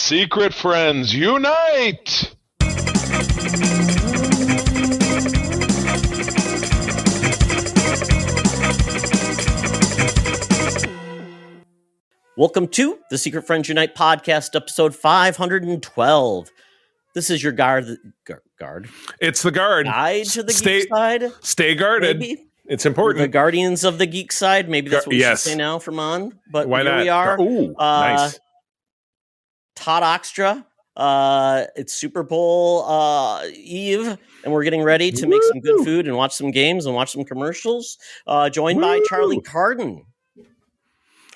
Secret friends, unite! Welcome to the Secret Friends Unite podcast, episode 512. This is your guard. It's the guard. Guide to the geek side. Stay guarded. Maybe. It's important. The guardians of the geek side. Maybe that's what we should say now from on. But why here not? we are. Ooh, nice. Todd Oxtra. It's Super Bowl Eve, and we're getting ready to make some good food and watch some games and watch some commercials. Joined by Charlie Carden.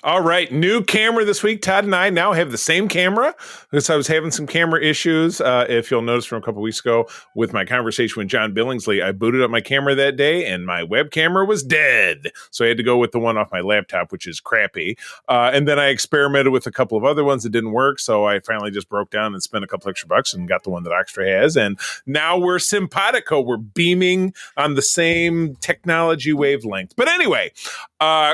All right, new camera this week. Todd and I now have the same camera because I was having some camera issues. If you'll notice from a couple weeks ago with my conversation with John Billingsley, I booted up my camera that day and my web camera was dead. So I had to go with the one off my laptop, which is crappy. And then I experimented with a couple of other ones that didn't work. So I finally just broke down and spent a couple extra bucks and got the one that Oxtra has. And now we're simpatico. We're beaming on the same technology wavelength. But anyway,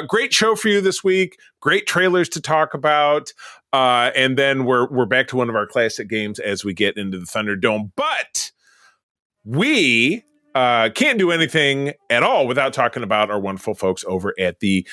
great show for you this week. Great trailers to talk about, and then we're back to one of our classic games as we get into the Thunderdome. But we can't do anything at all without talking about our wonderful folks over at the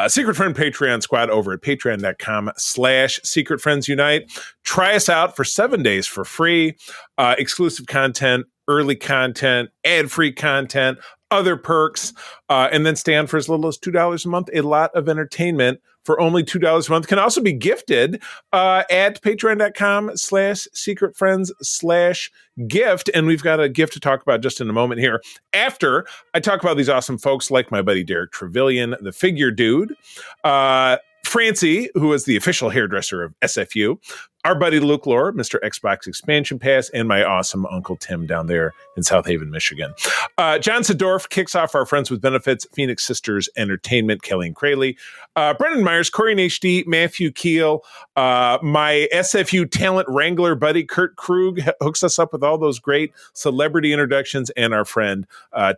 Secret Friend Patreon squad over at patreon.com/Secret Friends Unite. Try us out for 7 days for free. Exclusive content, early content, ad-free content, other perks, and then stay on for as little as $2 a month. A lot of entertainment for only $2 a month can also be gifted at patreon.com/secretfriends/gift. And we've got a gift to talk about just in a moment here. After I talk about these awesome folks like my buddy Derek Trevelyan, the figure dude, Francie, who is the official hairdresser of SFU, our buddy Luke Lore, Mr. Xbox Expansion Pass, and my awesome Uncle Tim down there in South Haven, Michigan. John Sedorf kicks off our Friends with Benefits, Phoenix Sisters Entertainment, Kelly and Crayley. Brendan Myers, Corey and HD, Matthew Keel, my SFU talent wrangler buddy Kurt Krug hooks us up with all those great celebrity introductions, and our friend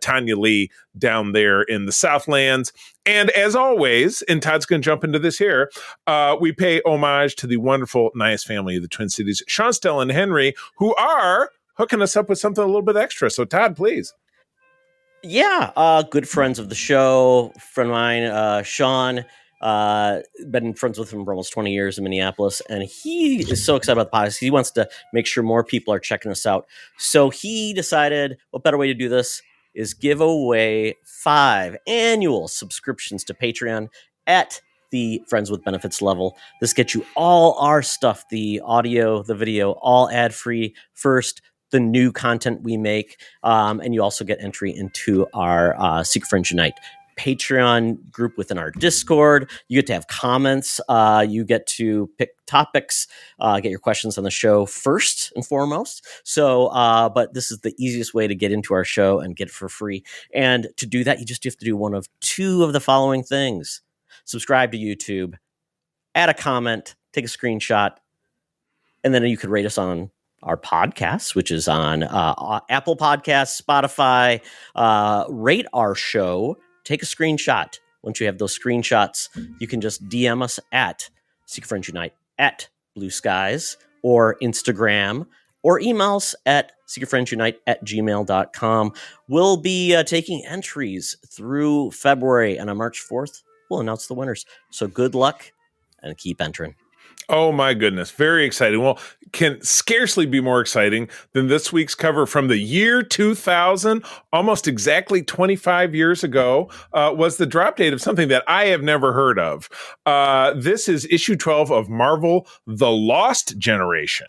Tanya Lee down there in the Southlands. And as always, and Todd's going to jump into this here, we pay homage to the wonderful, nice family of the Twin Cities, Sean, Stella, and Henry, who are hooking us up with something a little bit extra. So, Todd, please. Yeah, good friends of the show. Friend of mine, Sean, been friends with him for almost 20 years in Minneapolis, and he is so excited about the podcast. He wants to make sure more people are checking us out. So he decided, what better way to do this is give away 5 annual subscriptions to Patreon at the Friends with Benefits level. This gets you all our stuff, the audio, the video, all ad-free first, the new content we make, and you also get entry into our Secret Friends Unite Patreon group within our Discord. You get to have comments. You get to pick topics, get your questions on the show first and foremost. So, but this is the easiest way to get into our show and get it for free. And to do that, you just have to do one of 2 of the following things. Subscribe to YouTube, add a comment, take a screenshot, and then you could rate us on our podcasts, which is on Apple Podcasts, Spotify. Rate our show. Take a screenshot. Once you have those screenshots, you can just DM us at Secret Friends Unite at Blue Skies or Instagram, or email us at secretfriendsunite@gmail.com. We'll be taking entries through February, and on March 4th, we'll announce the winners. So good luck and keep entering. Oh my goodness. Very exciting. Well, can scarcely be more exciting than this week's cover from the year 2000, almost exactly 25 years ago, was the drop date of something that I have never heard of. This is issue 12 of Marvel, The Lost Generation.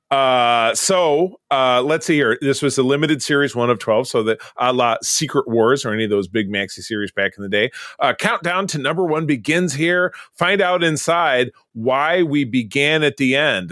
So let's see here. This was a limited series, 1 of 12. So that a la Secret Wars or any of those big maxi series back in the day. Countdown to number 1 begins here. Find out inside why we began at the end.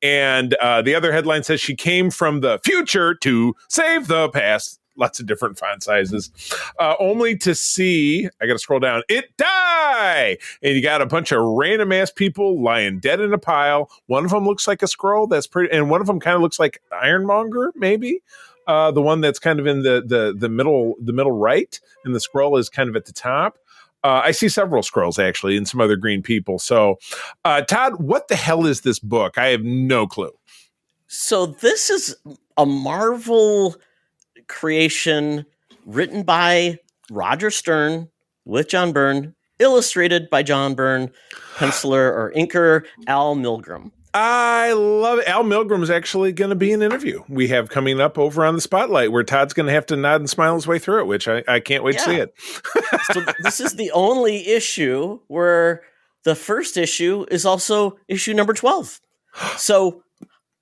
And the other headline says she came from the future to save the past. Lots of different font sizes, only to see, I got to scroll down, it die! And you got a bunch of random ass people lying dead in a pile. One of them looks like a Skrull, that's pretty, and one of them kind of looks like Ironmonger, maybe. The one that's kind of in the middle right, and the Skrull is kind of at the top. I see several Skrulls, actually, and some other green people. So, Todd, what the hell is this book? I have no clue. So this is a Marvel creation written by Roger Stern with John Byrne, illustrated by John Byrne, penciler or inker Al Milgrom. I love it. Al Milgrom is actually going to be an interview we have coming up over on the Spotlight, where Todd's going to have to nod and smile his way through it, which I can't wait to see it. So this is the only issue where the first issue is also issue number 12. So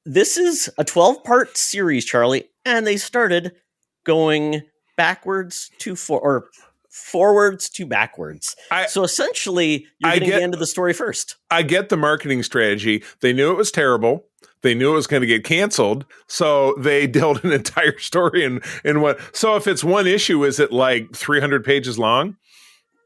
this is a 12-part series, Charlie, and they started going backwards to forwards to backwards. So essentially, you're getting the end of the story first. I get the marketing strategy. They knew it was terrible. They knew it was going to get canceled. So they dealt an entire story in what. So if it's one issue, is it like 300 pages long?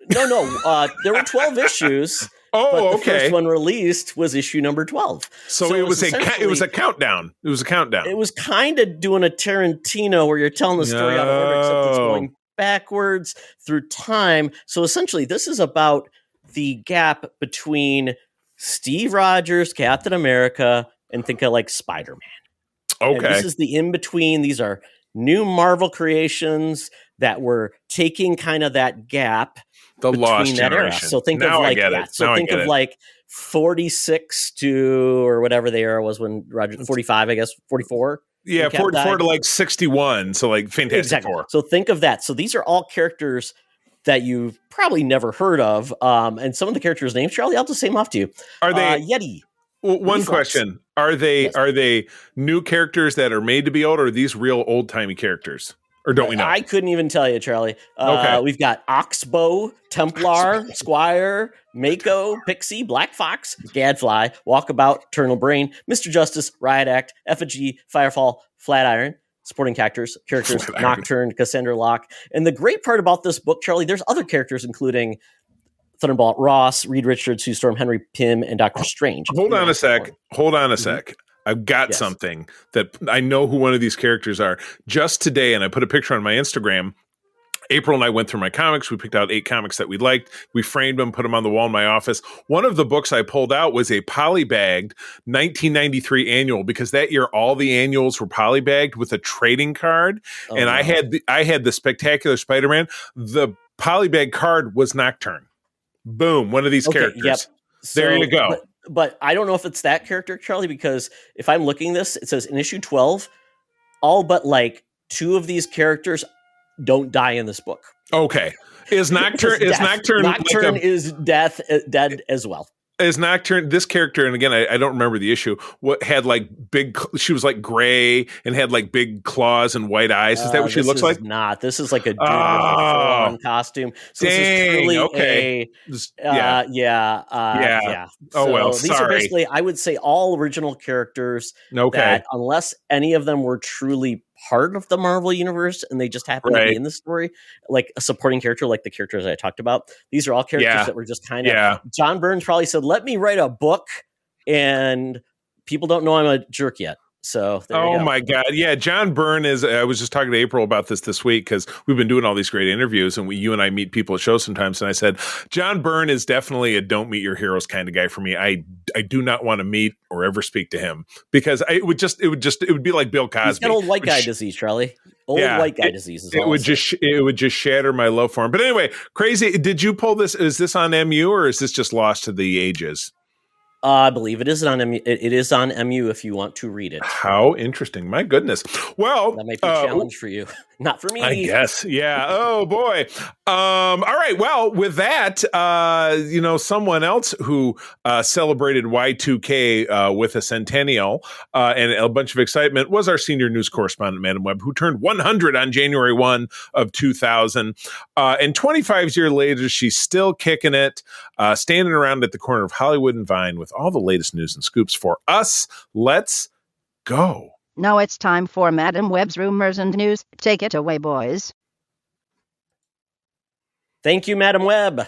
No. There were 12 issues. Oh, but the first one released was issue number 12. So it was a countdown. It was a countdown. It was kind of doing a Tarantino where you're telling the story out of order, except it's going backwards through time. So essentially, this is about the gap between Steve Rogers, Captain America, and think of like Spider-Man. Okay. And this is the in-between. These are new Marvel creations that were taking kind of that gap. The Lost that Generation. Era. So think of like that. So think of like 46 to or whatever the era was when Roger 45, I guess 44. Yeah, 44 to like 61. So like Fantastic Four. So think of that. So these are all characters that you've probably never heard of. And some of the characters' names, Charlie, I'll just say them off to you. Are they Yeti? One question: Are they new characters that are made to be old, or are these real old timey characters? Or don't we know? I couldn't even tell you, Charlie. Okay. We've got Oxbow, Templar, Squire, Mako, Pixie, Black Fox, Gadfly, Walkabout, Eternal Brain, Mr. Justice, Riot Act, Effigy, Firefall, Flatiron, supporting characters, Nocturne, Cassandra Locke. And the great part about this book, Charlie, there's other characters, including Thunderbolt Ross, Reed Richards, Sue Storm, Henry Pym, and Doctor Strange. Hold on a sec. I've got something that I know who one of these characters are. Just today, and I put a picture on my Instagram, April and I went through my comics. We picked out 8 comics that we liked. We framed them, put them on the wall in my office. One of the books I pulled out was a polybagged 1993 annual, because that year all the annuals were polybagged with a trading card. I had the Spectacular Spider-Man. The polybag card was Nocturne. Boom, one of these characters. Yep. There you go. But I don't know if it's that character, Charlie, because if I'm looking this, it says in issue 12, all but like 2 of these characters don't die in this book. Okay. Is Nocturne Nocturne is dead as well. Is Nocturne this character? And again, I don't remember the issue. What had like she was like gray and had like big claws and white eyes. Is that what she looks like? Not. This is like a dude with a full-on costume. So this is truly yeah. Oh well, these are basically, I would say, all original characters. Okay. That, unless any of them were truly part of the Marvel universe and they just happen to be in the story, like a supporting character, like the characters I talked about. These are all characters that were just kind of. John Byrne probably said, "Let me write a book," and people don't know I'm a jerk yet. So there you go. My God. Yeah. John Byrne is, I was just talking to April about this week, because we've been doing all these great interviews, and you and I meet people at shows sometimes. And I said, John Byrne is definitely a don't meet your heroes kind of guy for me. I do not want to meet or ever speak to him, because it would be like Bill Cosby. He's got old white guy disease, Charlie. White guy disease. It would just shatter my love for him. But anyway, crazy. Did you pull this? Is this on MU, or is this just lost to the ages? I believe it is on MU. It is on MU if you want to read it. How interesting. My goodness. Well, that might be a challenge for you. Not for me. I guess. Yeah. Oh boy. All right. Well, with that, someone else who celebrated Y2K with a centennial and a bunch of excitement was our senior news correspondent, Madam Webb, who turned 100 on January 1 of 2000. And 25 years later, she's still kicking it, standing around at the corner of Hollywood and Vine with all the latest news and scoops for us. Let's go. Now it's time for Madam Webb's Rumors and News. Take it away, boys. Thank you, Madam Webb.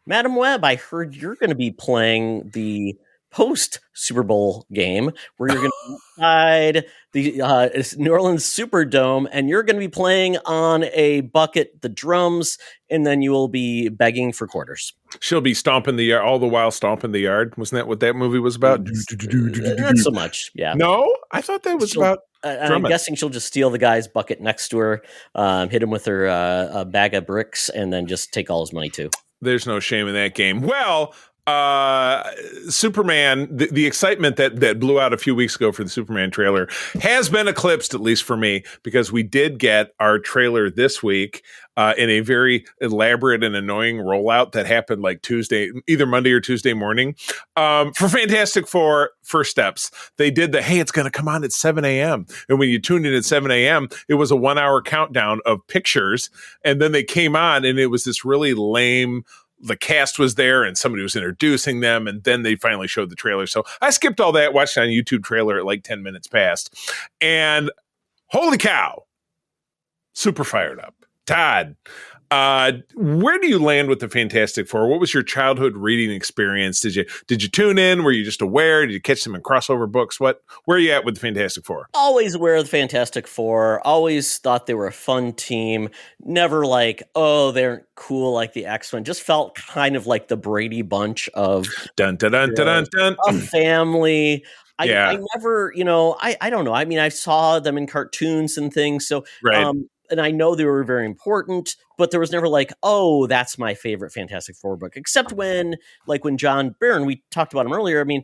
Madam Webb, I heard you're going to be playing the post Super Bowl game where you're going to be inside the New Orleans Superdome, and you're going to be playing on a bucket, the drums, and then you will be begging for quarters. She'll be stomping the yard, all the while stomping the yard. Wasn't that what that movie was about? Not so much, yeah. No, I thought that was about. And I'm guessing she'll just steal the guy's bucket next to her, hit him with her bag of bricks, and then just take all his money too. There's no shame in that game. Well, Superman, the excitement that blew out a few weeks ago for the Superman trailer has been eclipsed, at least for me, because we did get our trailer this week in a very elaborate and annoying rollout that happened like Tuesday, either Monday or Tuesday morning. For Fantastic Four First Steps, they did hey, it's going to come on at 7 a.m. And when you tuned in at 7 a.m., it was a 1 hour countdown of pictures. And then they came on and it was this really lame, the cast was there and somebody was introducing them, and then they finally showed the trailer. So I skipped all that, watched it on YouTube trailer at like 10 minutes past, and holy cow, super fired up. Todd, where do you land with the Fantastic Four? What was your childhood reading experience? Did you tune in? Were you just aware? Did you catch them in crossover books? Where are you at with the Fantastic Four? Always aware of the Fantastic Four. Always thought they were a fun team. Never like, oh, they're cool like the X-Men. Just felt kind of like the Brady Bunch of dun dun dun dun dun. A family. I never, I don't know. I mean, I saw them in cartoons and things. So, right. And I know they were very important, but there was never like, oh, that's my favorite Fantastic Four book. Except when John Byrne, we talked about him earlier. I mean,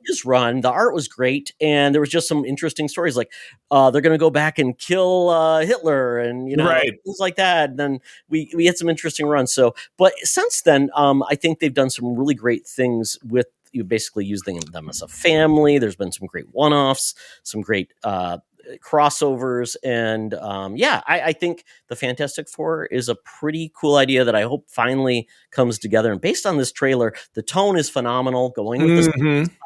his run, the art was great, and there was just some interesting stories. Like they're going to go back and kill Hitler, and things like that. And then we had some interesting runs. So, but since then, I think they've done some really great things with you, basically using them as a family. There's been some great one-offs, some great crossovers, and I think the Fantastic Four is a pretty cool idea that I hope finally comes together. And based on this trailer, the tone is phenomenal, going with this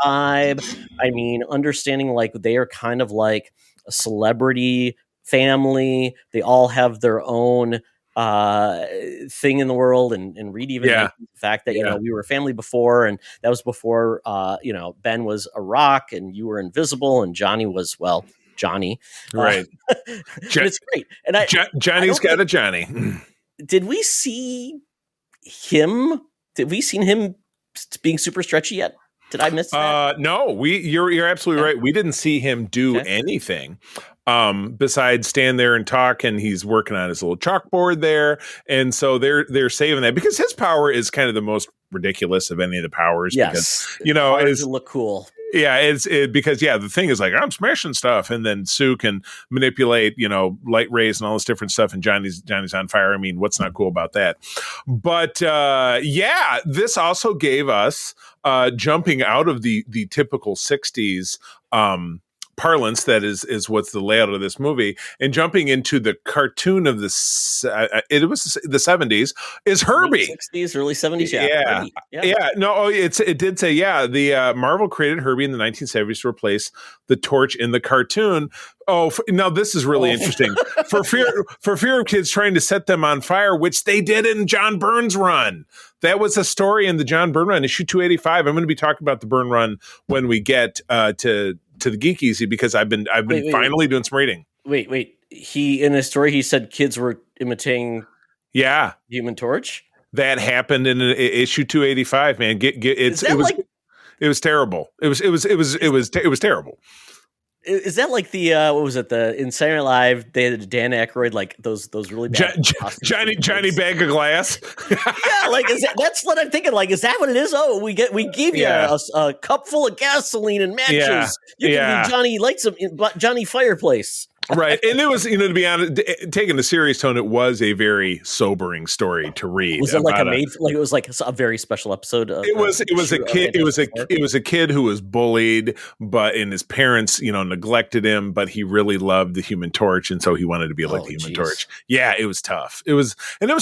vibe. I mean, understanding like they are kind of like a celebrity family. They all have their own thing in the world, and Reed even the fact that we were a family before, and that was before Ben was a rock and you were invisible, and Johnny was Johnny, right? It's great, and Johnny's got a Johnny. Did we see him? Did we see him being super stretchy yet? Did I miss that? No, you're absolutely right. We didn't see him do anything besides stand there and talk, and he's working on his little chalkboard there. And so they're saving that because his power is kind of the most ridiculous of any of the powers. Yes, because, it look cool. Yeah, because the thing is like I'm smashing stuff, and then Sue can manipulate light rays and all this different stuff, and Johnny's on fire. I mean, what's not cool about that? But this also gave us jumping out of the typical 60s parlance that is what's the layout of this movie, and jumping into the cartoon of it was the 70s is Herbie. 60s, early 70s. It did say the Marvel created Herbie in the 1970s to replace the Torch in the cartoon. Now this is really interesting. for fear of kids trying to set them on fire, which they did in John Byrne's run. That was a story in the John Byrne run, issue 285. I'm going to be talking about the Byrne run when we get to the Geek Easy, because I've been finally doing some reading. Wait. He, in his story, he said kids were imitating Human Torch. That happened in issue 285, man. It was terrible. It was terrible. Is that like the what was it, the in Saturday Night Live? They had Dan Aykroyd, like those really bad Johnny Bag of Glass. That's what I'm thinking. Like, is that what it is? Oh, we gave you a cup full of gasoline and matches. You can be Johnny Johnny Fireplace. Right. And it was, to be honest, taking a serious tone, it was a very sobering story to read. Was it it was like a very special episode? It was a kid who was bullied, and his parents, neglected him, but he really loved the Human Torch, and so he wanted to be like the Human Torch. Yeah, it was tough. It was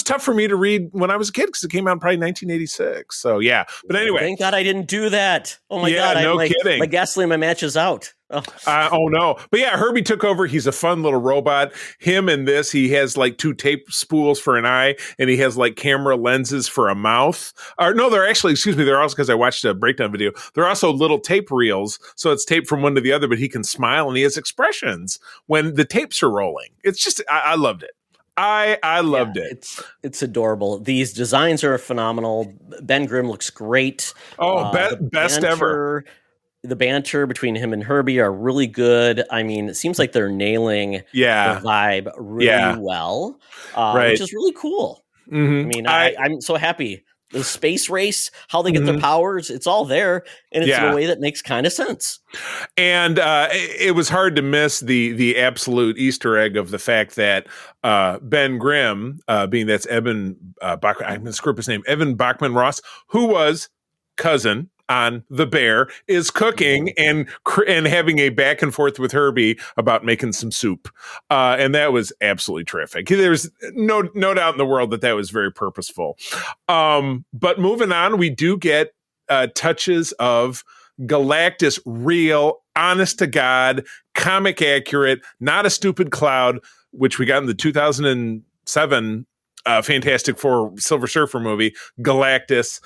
tough for me to read when I was a kid because it came out probably 1986. So yeah. But anyway. Thank God I didn't do that. Oh my God. No kidding. My gasoline, my match is out. Oh, Oh no. But yeah, Herbie took over. He's a fun little robot. Him and this, he has like 2 tape spools for an eye, and he has like camera lenses for a mouth. Or no, they're actually, excuse me, they're also, because I watched a breakdown video, they're also little tape reels. So it's taped from one to the other, but he can smile and he has expressions when the tapes are rolling. It's just, I loved it. I loved it. It's adorable. These designs are phenomenal. Ben Grimm looks great. Oh, best ever. The banter between him and Herbie are really good. I mean, it seems like they're nailing the vibe really well, which is really cool. Mm-hmm. I mean, I'm so happy. The space race, how they get their powers, it's all there, and it's in a way that makes kind of sense. And it was hard to miss the absolute Easter egg of the fact that Ben Grimm, being that's Evan Bachman, I'm going to screw up his name, Evan Bachman Ross, who was cousin on The Bear, is cooking and having a back and forth with Herbie about making some soup. And that was absolutely terrific. There's no doubt in the world that was very purposeful. But moving on, we do get touches of Galactus, real, honest to God, comic accurate, not a stupid cloud, which we got in the 2007 Fantastic Four Silver Surfer movie, Galactus,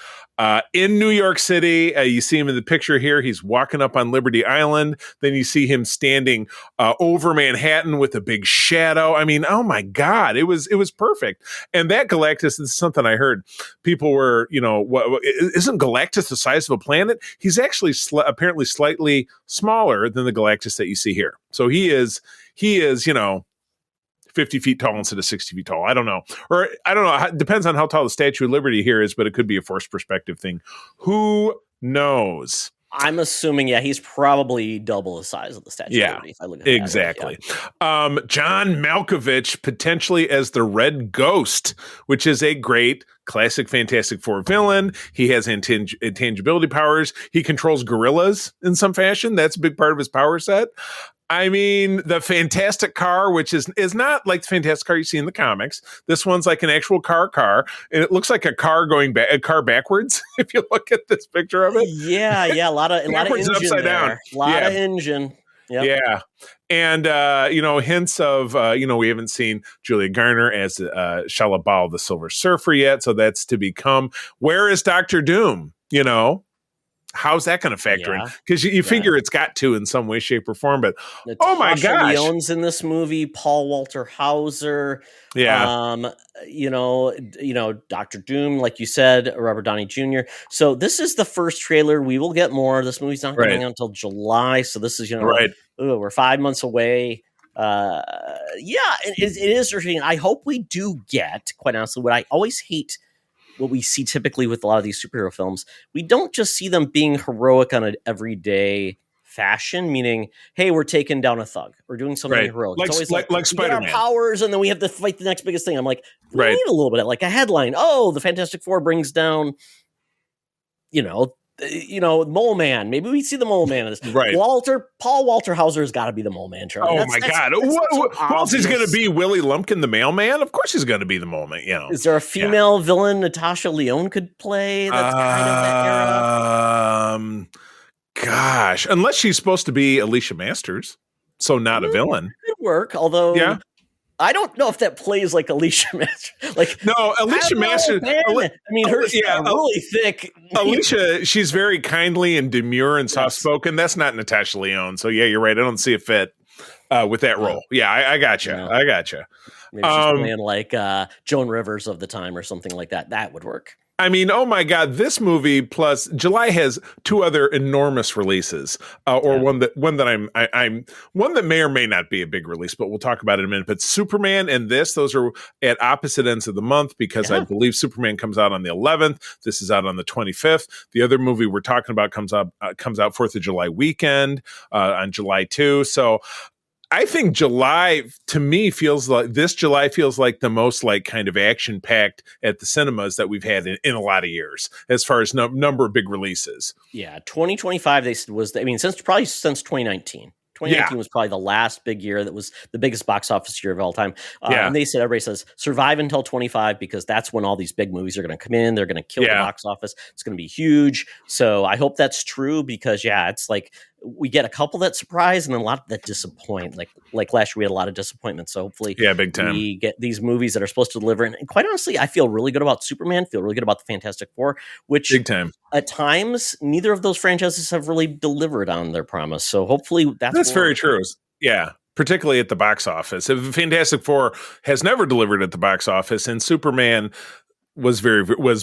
in New York City. You see him in the picture here. He's walking up on Liberty Island. Then you see him standing over Manhattan with a big shadow. I mean, oh my God, it was perfect. And that Galactus, this is something I heard. People were, isn't Galactus the size of a planet? He's actually apparently slightly smaller than the Galactus that you see here. So he is, 50 feet tall instead of 60 feet tall. I don't know. Or I don't know. It depends on how tall the Statue of Liberty here is, but it could be a forced perspective thing. Who knows? I'm assuming, he's probably double the size of the Statue of Liberty. If I look at exactly. John Malkovich potentially as the Red Ghost, which is a great classic Fantastic Four villain. He has intangibility powers. He controls gorillas in some fashion. That's a big part of his power set. I mean, the Fantastic Car, which is not like the Fantastic Car you see in the comics. This one's like an actual car, and it looks like a car going a car backwards. If you look at this picture of it, a lot of engine upside down, a lot of engine. Yep. Yeah, and hints of we haven't seen Julia Garner as Shalabal the Silver Surfer yet, so that's to become. Where is Doctor Doom? How's that going to factor in? Because you figure it's got to in some way, shape, or form. But oh my gosh, Leone's in this movie. Paul Walter Hauser. Dr. Doom, like you said, Robert Downey Jr. So this is the first trailer. We will get more. This movie's not coming out until July. So this is we're 5 months away. It is interesting. I hope we do get, quite honestly, what I always hate. What we see typically with a lot of these superhero films, we don't just see them being heroic on an everyday fashion, meaning, hey, we're taking down a thug or doing something heroic. Like, it's always like Spider-Man. We get our powers, and then we have to fight the next biggest thing. I'm like, we need a little bit of like a headline. Oh, the Fantastic Four brings down, Mole Man. Maybe we see the Mole Man in this. Right. Paul Walter Hauser has got to be the Mole Man, Charlie. Oh my God. What else is going to be? Willie Lumpkin, the mailman? Of course he's going to be the Mole Man. Is there a female villain Natasha Lyonne could play? That's kind of that era. Gosh, unless she's supposed to be Alicia Masters, so not a villain. It could work, although I don't know if that plays like Alicia Masters. Alicia Masters. I mean, her really thick. Alicia, she's very kindly and demure and soft-spoken. That's not Natasha Lyonne. So you're right. I don't see a fit with that role. Yeah, I got you. I got you. Maybe she's playing like Joan Rivers of the time or something like that. That would work. I mean, oh my God, this movie plus July has 2 other enormous releases, one that may or may not be a big release, but we'll talk about it in a minute. But Superman and those are at opposite ends of the month because I believe Superman comes out on the 11th. This is out on the 25th. The other movie we're talking about comes out 4th of July weekend on July 2. So I think July feels like the most like kind of action packed at the cinemas that we've had in a lot of years as far as number of big releases. Yeah. 2025, since 2019. 2019 was probably the last big year that was the biggest box office year of all time. Yeah. And everybody says, survive until 25 because that's when all these big movies are going to come in. They're going to kill the box office. It's going to be huge. So I hope that's true because, it's like we get a couple that surprise and a lot that disappoint. Like last year, we had a lot of disappointment. So hopefully big time. we get these movies that are supposed to deliver. And quite honestly, I feel really good about Superman, feel really good about the Fantastic Four, which big time. At times, neither of those franchises have really delivered on their promise. So hopefully that's very true. Yeah. Particularly at the box office. Fantastic Four has never delivered at the box office, and Superman was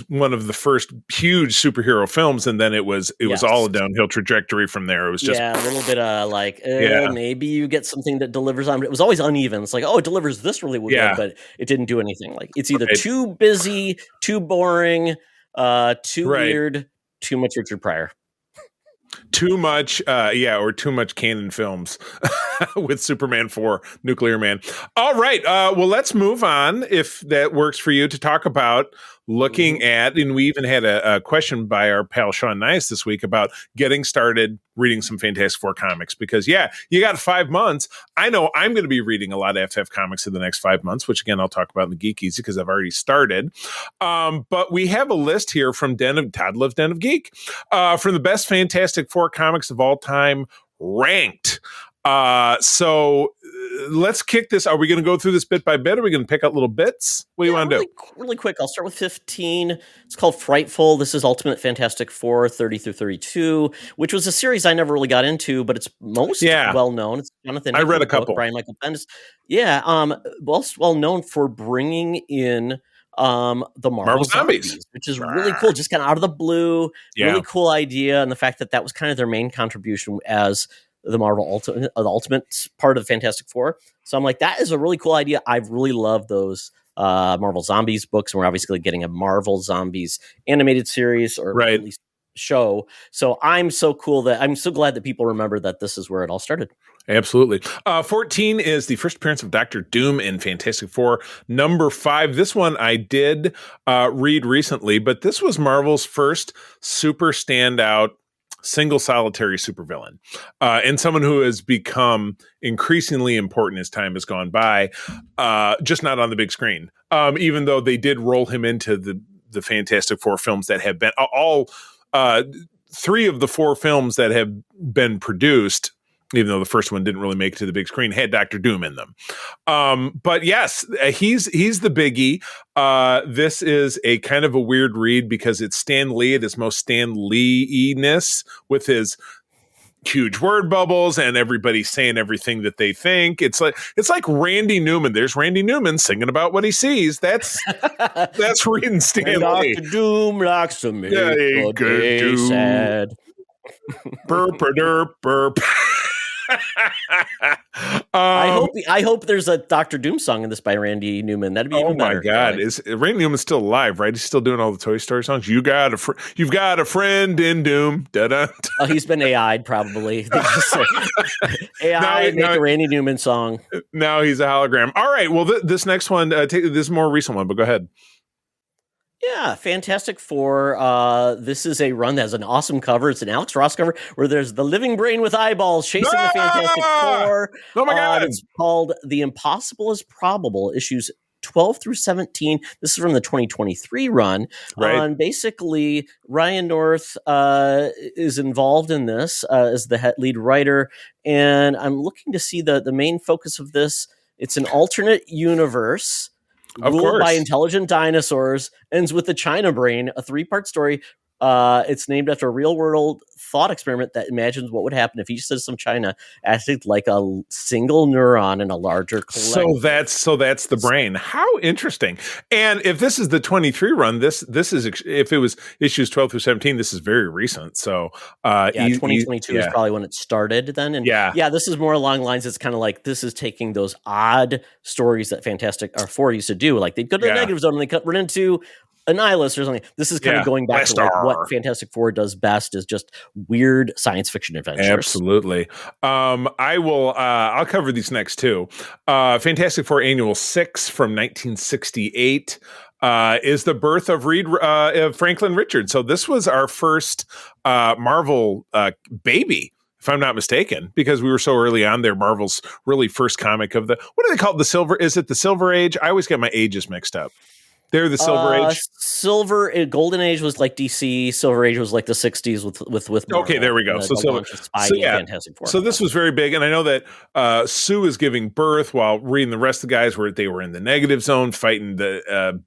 one of the first huge superhero films, and then it was all a downhill trajectory from there. It was just a little bit of maybe you get something that delivers on, but it was always uneven. It's like, it delivers this really good, but it didn't do anything. Like it's either too busy, too boring, too weird, too much Richard Pryor. Too much, or too much canon films with Superman 4, Nuclear Man. All right, well, let's move on, if that works for you, to talk about looking at, and we even had a question by our pal Sean Nice this week about getting started reading some Fantastic Four comics, because you got 5 months. I know I'm going to be reading a lot of FF comics in the next 5 months, which again, I'll talk about in the Geek Easy because I've already started. But we have a list here from Todd Loves Den of Geek, from the best Fantastic Four comics of all time, ranked. So let's kick this. Are we going to go through this bit by bit? Or are we going to pick out little bits? What do you want to do? Really quick. I'll start with 15. It's called Frightful. This is Ultimate Fantastic Four 30 through 32, which was a series I never really got into, but it's most well known. It's Jonathan. I read a couple. Brian Michael Bendis. Well known for bringing in the Marvel Zombies, which is really cool. Just kind of out of the blue. Really cool idea, and the fact that was kind of their main contribution as the Marvel the Ultimate part of Fantastic Four. So I'm like, that is a really cool idea. I've really loved those Marvel Zombies books, and we're obviously getting a Marvel Zombies animated series, or at least show. So I'm so glad that people remember that this is where it all started. Absolutely. 14 is the first appearance of Dr. Doom in Fantastic Four number 5. This one I did read recently, but this was Marvel's first super standout single solitary supervillain, and someone who has become increasingly important as time has gone by, just not on the big screen. Even though they did roll him into the Fantastic Four films that have been all 3 of the 4 films that have been produced, even though the first one didn't really make it to the big screen, had Dr. Doom in them. But yes, he's the biggie. This is a kind of a weird read because it's Stan Lee at his most Stan Lee-ness, with his huge word bubbles and everybody saying everything that they think. It's like Randy Newman. There's Randy Newman singing about what he sees. That's reading Stan Lee. Dr. Doom likes to make a day sad. Burp, derp, burp. I hope there's a Dr. Doom song in this by Randy Newman. That'd be even better. Oh my God! Is Randy Newman still alive? Right? He's still doing all the Toy Story songs. You've got a friend in Doom. Da-da. He's been AI'd probably. They just say, AI make a Randy Newman song. Now he's a hologram. All right. Well, this next one, this more recent one, but go ahead. Yeah, Fantastic Four. This is a run that has an awesome cover. It's an Alex Ross cover where there's the living brain with eyeballs chasing the Fantastic Four. Oh my God. It's called The Impossible is Probable, issues 12 through 17. This is from the 2023 run. Right. Basically, Ryan North is involved in this as the lead writer, and I'm looking to see the main focus of this. It's an alternate universe ruled by intelligent dinosaurs, ends with the China brain, a 3-part story. It's named after a real-world thought experiment that imagines what would happen if each citizen of China acted like a single neuron in a larger collective. So that's the brain. How interesting! And if this is the 23 run, this is, if it was issues 12 through 17, this is very recent. So 2022 is probably when it started then. And this is more along lines. It's kind of like this is taking those odd stories that Fantastic Four used to do. Like they'd go to the negative zone and they run into a nihilist or something. This is kind of going back to like what Fantastic Four does best, is just weird science fiction adventures. Absolutely. I'll cover these next two. Fantastic Four Annual 6 from 1968 is the birth of Franklin Richards. So this was our first Marvel baby if I'm not mistaken, because we were so early on there. Marvel's really first comic of the, what do they call it? The Silver, is it the Silver Age? I always get my ages mixed up. They're the Silver Age. Golden Age was like DC. Silver Age was like the '60s with Marvel. Okay, there we go. So Fantastic Four. So this was very big, and I know that Sue is giving birth while reading the rest of the guys where they were in the negative zone fighting the.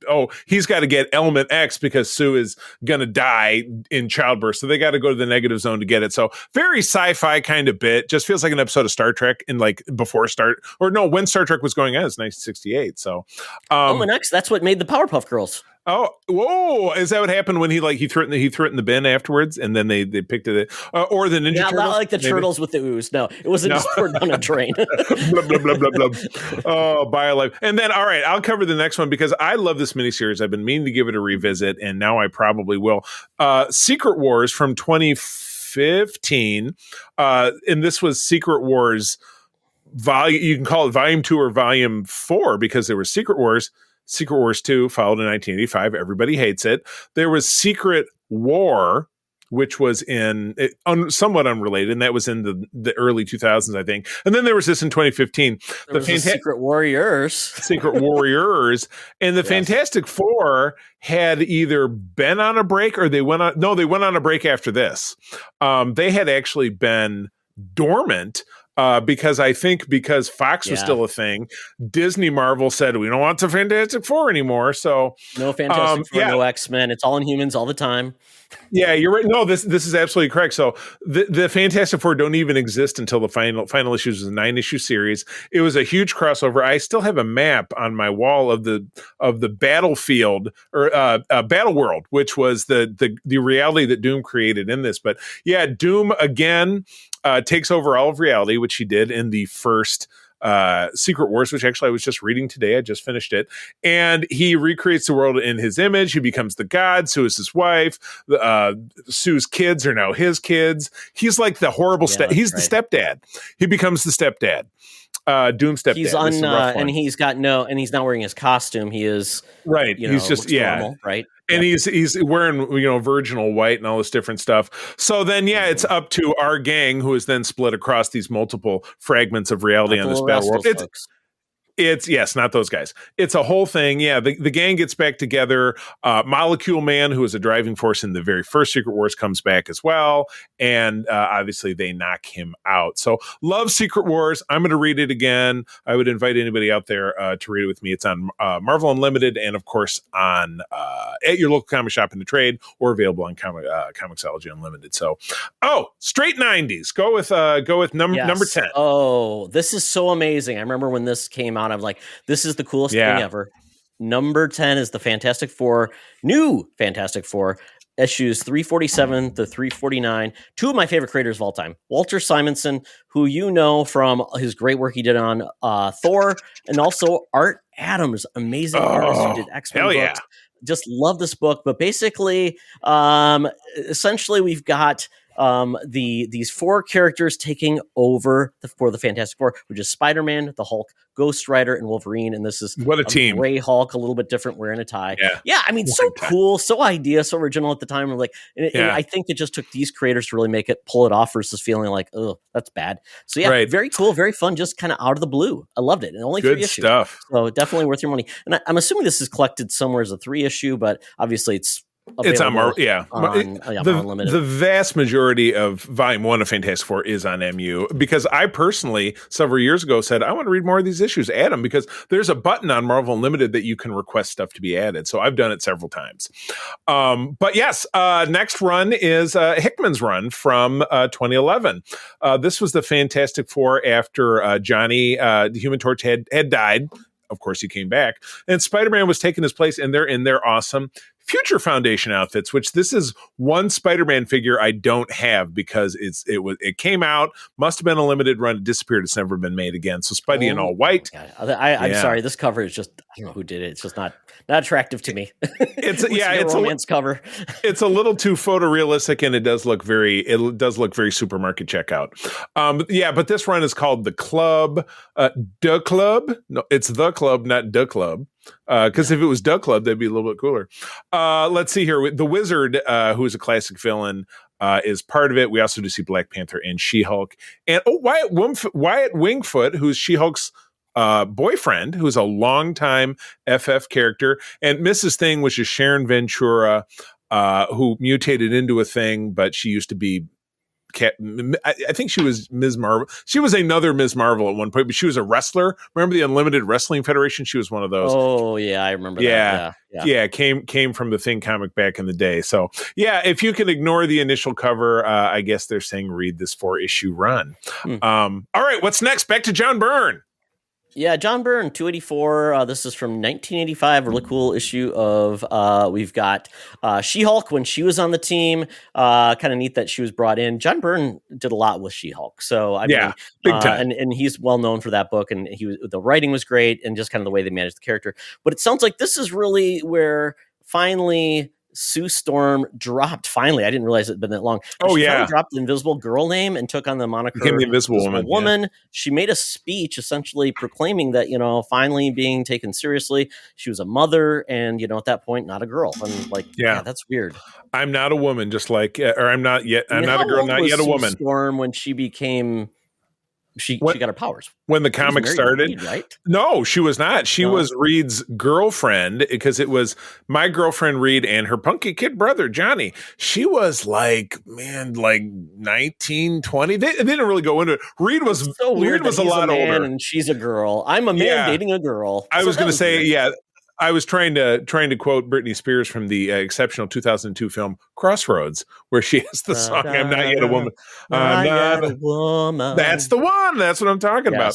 He's got to get Element X because Sue is gonna die in childbirth, so they got to go to the negative zone to get it. So very sci-fi kind of bit. Just feels like an episode of Star Trek in like before when Star Trek was going on. It's 1968. So Element X. That's what made the Powerpuff Girls. Oh, whoa! Is that what happened when he threw it in the bin afterwards, and then they picked it, or the Ninja Turtles? Not like the maybe? Turtles with the ooze. No, it wasn't just poured down a drain. Blah, blah, blah, blah, blah. Oh, BioLife. And then, all right, I'll cover the next one because I love this miniseries. I've been meaning to give it a revisit, and now I probably will. Secret Wars from 2015, and this was Secret Wars volume. You can call it Volume 2 or Volume 4 because there was Secret Wars 2 followed in 1985. Everybody hates it. There was Secret War, which was somewhat unrelated, and that was in the early 2000s, I think. And then there was this in 2015. Secret Warriors. Secret Warriors. And the Fantastic Four had either been on a break or they went on a break after this. They had actually been dormant. Because Fox was still a thing, Disney Marvel said, we don't want the Fantastic Four anymore. So no Fantastic Four, no X-Men. It's all Inhumans all the time. Yeah, you're right. No, this is absolutely correct. So the Fantastic Four don't even exist until the final issues of the 9-issue series. It was a huge crossover. I still have a map on my wall of the battlefield or Battle World, which was the reality that Doom created in this. But yeah, Doom again takes over all of reality, which he did in the first Secret Wars, which actually I was just reading today. I just finished it. And he recreates the world in his image. He becomes the god. Sue is his wife. Sue's kids are now his kids. He's like the horrible he's the stepdad. He becomes the stepdad. Doom stepdad. He's and he's not wearing his costume. He is right. He's just normal, right. And he's wearing, virginal white and all this different stuff. So then, it's up to our gang, who is then split across these multiple fragments of reality on this battle world. It's not those guys. It's a whole thing. Yeah, the gang gets back together. Molecule Man, who was a driving force in the very first Secret Wars, comes back as well. And obviously they knock him out. So love Secret Wars. I'm going to read it again. I would invite anybody out there to read it with me. It's on Marvel Unlimited and, of course, on at your local comic shop in the trade or available on Comixology Unlimited. So, straight 90s. Go with number 10. Oh, this is so amazing. I remember when this came out. I'm like, this is the coolest thing ever. Number 10 is the Fantastic Four, new Fantastic Four, issues 347 to 349. Two of my favorite creators of all time. Walter Simonson, who you know from his great work he did on Thor, and also Art Adams, amazing artist who did X-Men books. Yeah. Just love this book. But basically, essentially, we've got these four characters taking over for the Fantastic Four, which is Spider-Man, the Hulk, Ghost Rider, and Wolverine. And this is what a team. Gray Hulk, a little bit different, wearing a tie. Yeah. I mean, so cool, so so original at the time. And I think it just took these creators to really pull it off versus feeling like, oh, that's bad. So very cool, very fun, just kind of out of the blue. I loved it. And only good 3 issues. Stuff. So definitely worth your money. And I'm assuming this is collected somewhere as a 3 issue, but obviously it's on Marvel, Unlimited. The vast majority of Volume 1 of Fantastic Four is on MU because I personally, several years ago, said, I want to read more of these issues, add them, because there's a button on Marvel Unlimited that you can request stuff to be added. So I've done it several times. But yes, next run is Hickman's run from 2011. This was the Fantastic Four after Johnny, the Human Torch, had died. Of course, he came back. And Spider-Man was taking his place, and they're in their awesome Future Foundation outfits, which this is one Spider-Man figure I don't have because it came out, must have been a limited run, it disappeared, it's never been made again. So Spidey in all white. I'm sorry, this cover is just, I don't know who did it. It's just not attractive to me. It's a romance cover. It's a little too photorealistic, and it does look very supermarket checkout. But this run is called The Club. The Club? No, it's The Club, not The Club. Because if it was Duck Club, that'd be a little bit cooler. Let's see here. The Wizard, who is a classic villain, is part of it. We also do see Black Panther and She-Hulk. And Wyatt Wingfoot, who's She-Hulk's boyfriend, who's a longtime FF character, and Mrs. Thing, which is Sharon Ventura, who mutated into a thing, but she used to be I think she was Ms. Marvel. She was another Ms. Marvel at one point, but she was a wrestler. Remember the Unlimited Wrestling Federation? She was one of those. Oh yeah, I remember that. Yeah. Came from the Thing comic back in the day. So yeah, if you can ignore the initial cover, I guess they're saying read this 4-issue run. All right, what's next? Back to John Byrne. Yeah, John Byrne, 284. This is from 1985. Really cool issue of we've got She-Hulk when she was on the team. Kind of neat that she was brought in. John Byrne did a lot with She-Hulk, so I mean, big time. And he's well known for that book. And the writing was great, and just kind of the way they managed the character. But it sounds like this is really where finally Sue Storm dropped. Finally, I didn't realize it had been that long. She finally dropped the Invisible Girl name and took on the moniker the Invisible Woman. Yeah. She made a speech essentially proclaiming that, finally being taken seriously. She was a mother, and at that point, not a girl. And that's weird. I'm not a woman, just like, or I'm not yet. I'm not a girl, not yet a woman. Sue Storm when she became. She got her powers when the comic started, Reed, right? No, she was not. She was Reed's girlfriend, because it was my girlfriend Reed and her punky kid brother Johnny. She was like 19, 20. They didn't really go into it. Reed was so weird. Reed was a lot older, and she's a girl. I'm a man dating a girl. I was going to say, weird. I was trying to quote Britney Spears from the exceptional 2002 film Crossroads, where she has the song "I'm Not Yet a Woman." I'm not a woman. That's the one. That's what I'm talking about.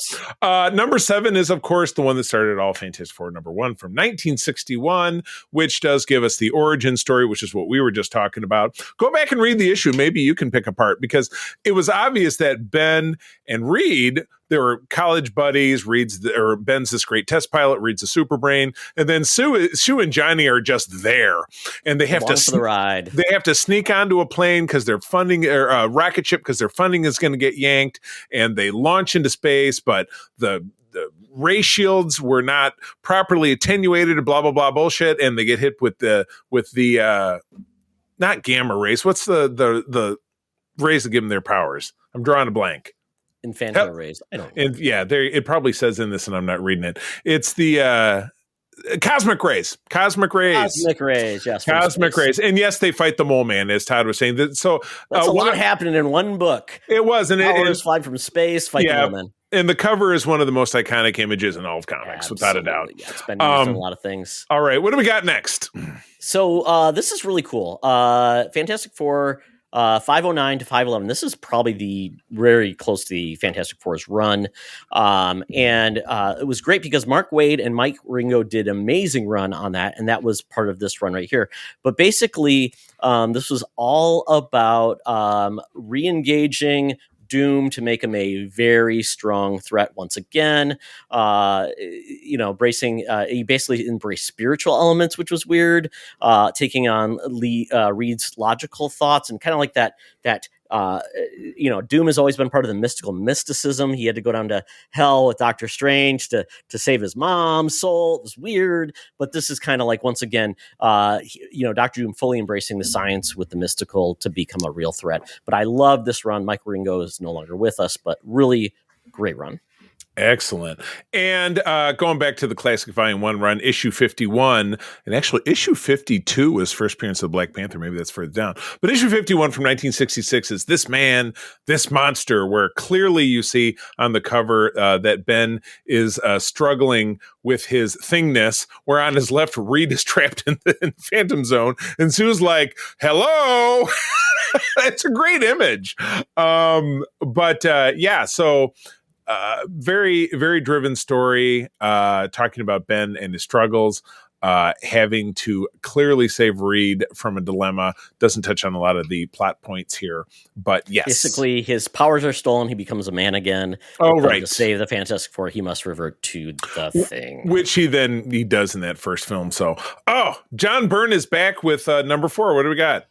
Number 7 is, of course, the one that started all Fantastic Four. Number 1 from 1961, which does give us the origin story, which is what we were just talking about. Go back and read the issue. Maybe you can pick apart, because it was obvious that Ben and Reed, they were college buddies. Ben's this great test pilot. Reed's a super brain, and then Sue and Johnny are just there, and they have for the ride. They have to sneak onto a plane because they're funding a rocket ship, because their funding is going to get yanked, and they launch into space, but the ray shields were not properly attenuated, blah blah blah bullshit, and they get hit with the not gamma rays. What's the rays that give them their powers? I'm drawing a blank. Infantile rays. I don't know. And it probably says in this, and I'm not reading it. It's the cosmic rays. Cosmic rays, yes. Cosmic rays. And yes, they fight the Mole Man, as Todd was saying. So that's a lot happening in one book. It was. And powers fly from space, fight the Mole Man. And the cover is one of the most iconic images in all of comics, without a doubt. Yeah, it's been used in a lot of things. All right, what do we got next? So this is really cool. Fantastic Four 509 to 511. This is probably very close to the Fantastic Four's run. And it was great because Mark Waid and Mike Ringo did an amazing run on that. And that was part of this run right here. But basically, this was all about re-engaging Doom to make him a very strong threat once again. Bracing. He basically embraced spiritual elements, which was weird. Taking on Reed's logical thoughts and kind of like that. Doom has always been part of the mysticism. He had to go down to hell with Doctor Strange to save his mom's soul. It was weird, but this is kind of like, once again, Dr. Doom fully embracing the science with the mystical to become a real threat. But I love this run. Mike Ringo is no longer with us, but really great run. Excellent. And going back to the classic Volume 1 run, issue 51, and actually issue 52 was first appearance of the Black Panther. Maybe that's further down. But issue 51 from 1966 is this man, this monster, where clearly you see on the cover that Ben is struggling with his thingness, where on his left, Reed is trapped in the Phantom Zone. And Sue's like, hello. It's a great image. So... very, very driven story, talking about Ben and his struggles, having to clearly save Reed from a dilemma. Doesn't touch on a lot of the plot points here, but yes. Basically, his powers are stolen. He becomes a man again. Right. To save the Fantastic Four, he must revert to the Thing. Which he does in that first film. So, John Byrne is back with number 4. What do we got?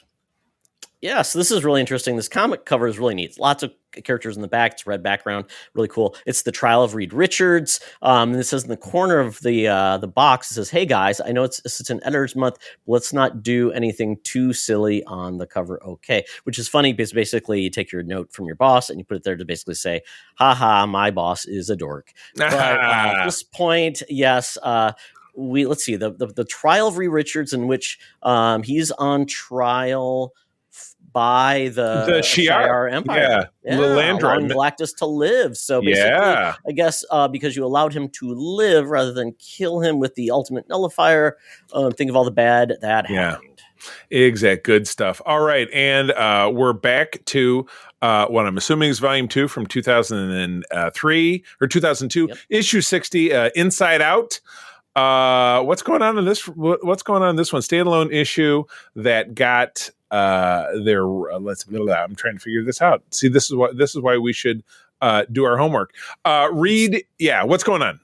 Yeah, so this is really interesting. This comic cover is really neat. Lots of characters in the back. It's red background, really cool. It's the trial of Reed Richards. And it says in the corner of the box, it says, "Hey guys, I know it's an editor's month, but let's not do anything too silly on the cover, okay?" Which is funny because basically you take your note from your boss and you put it there to basically say, "Haha, my boss is a dork." But at this point, yes. Let's see the trial of Reed Richards, in which he's on trial by the Shi'ar Empire. Allowing Galactus to live. So basically, I guess because you allowed him to live rather than kill him with the ultimate nullifier, think of all the bad that happened. Exact. Good stuff. All right. And we're back to what I'm assuming is volume 2 from 2003 or 2002, issue 60, Inside Out. What's going on in this? What's going on in this one? Standalone issue that got I'm trying to figure this out. See, this is why we should do our homework. Reed, what's going on?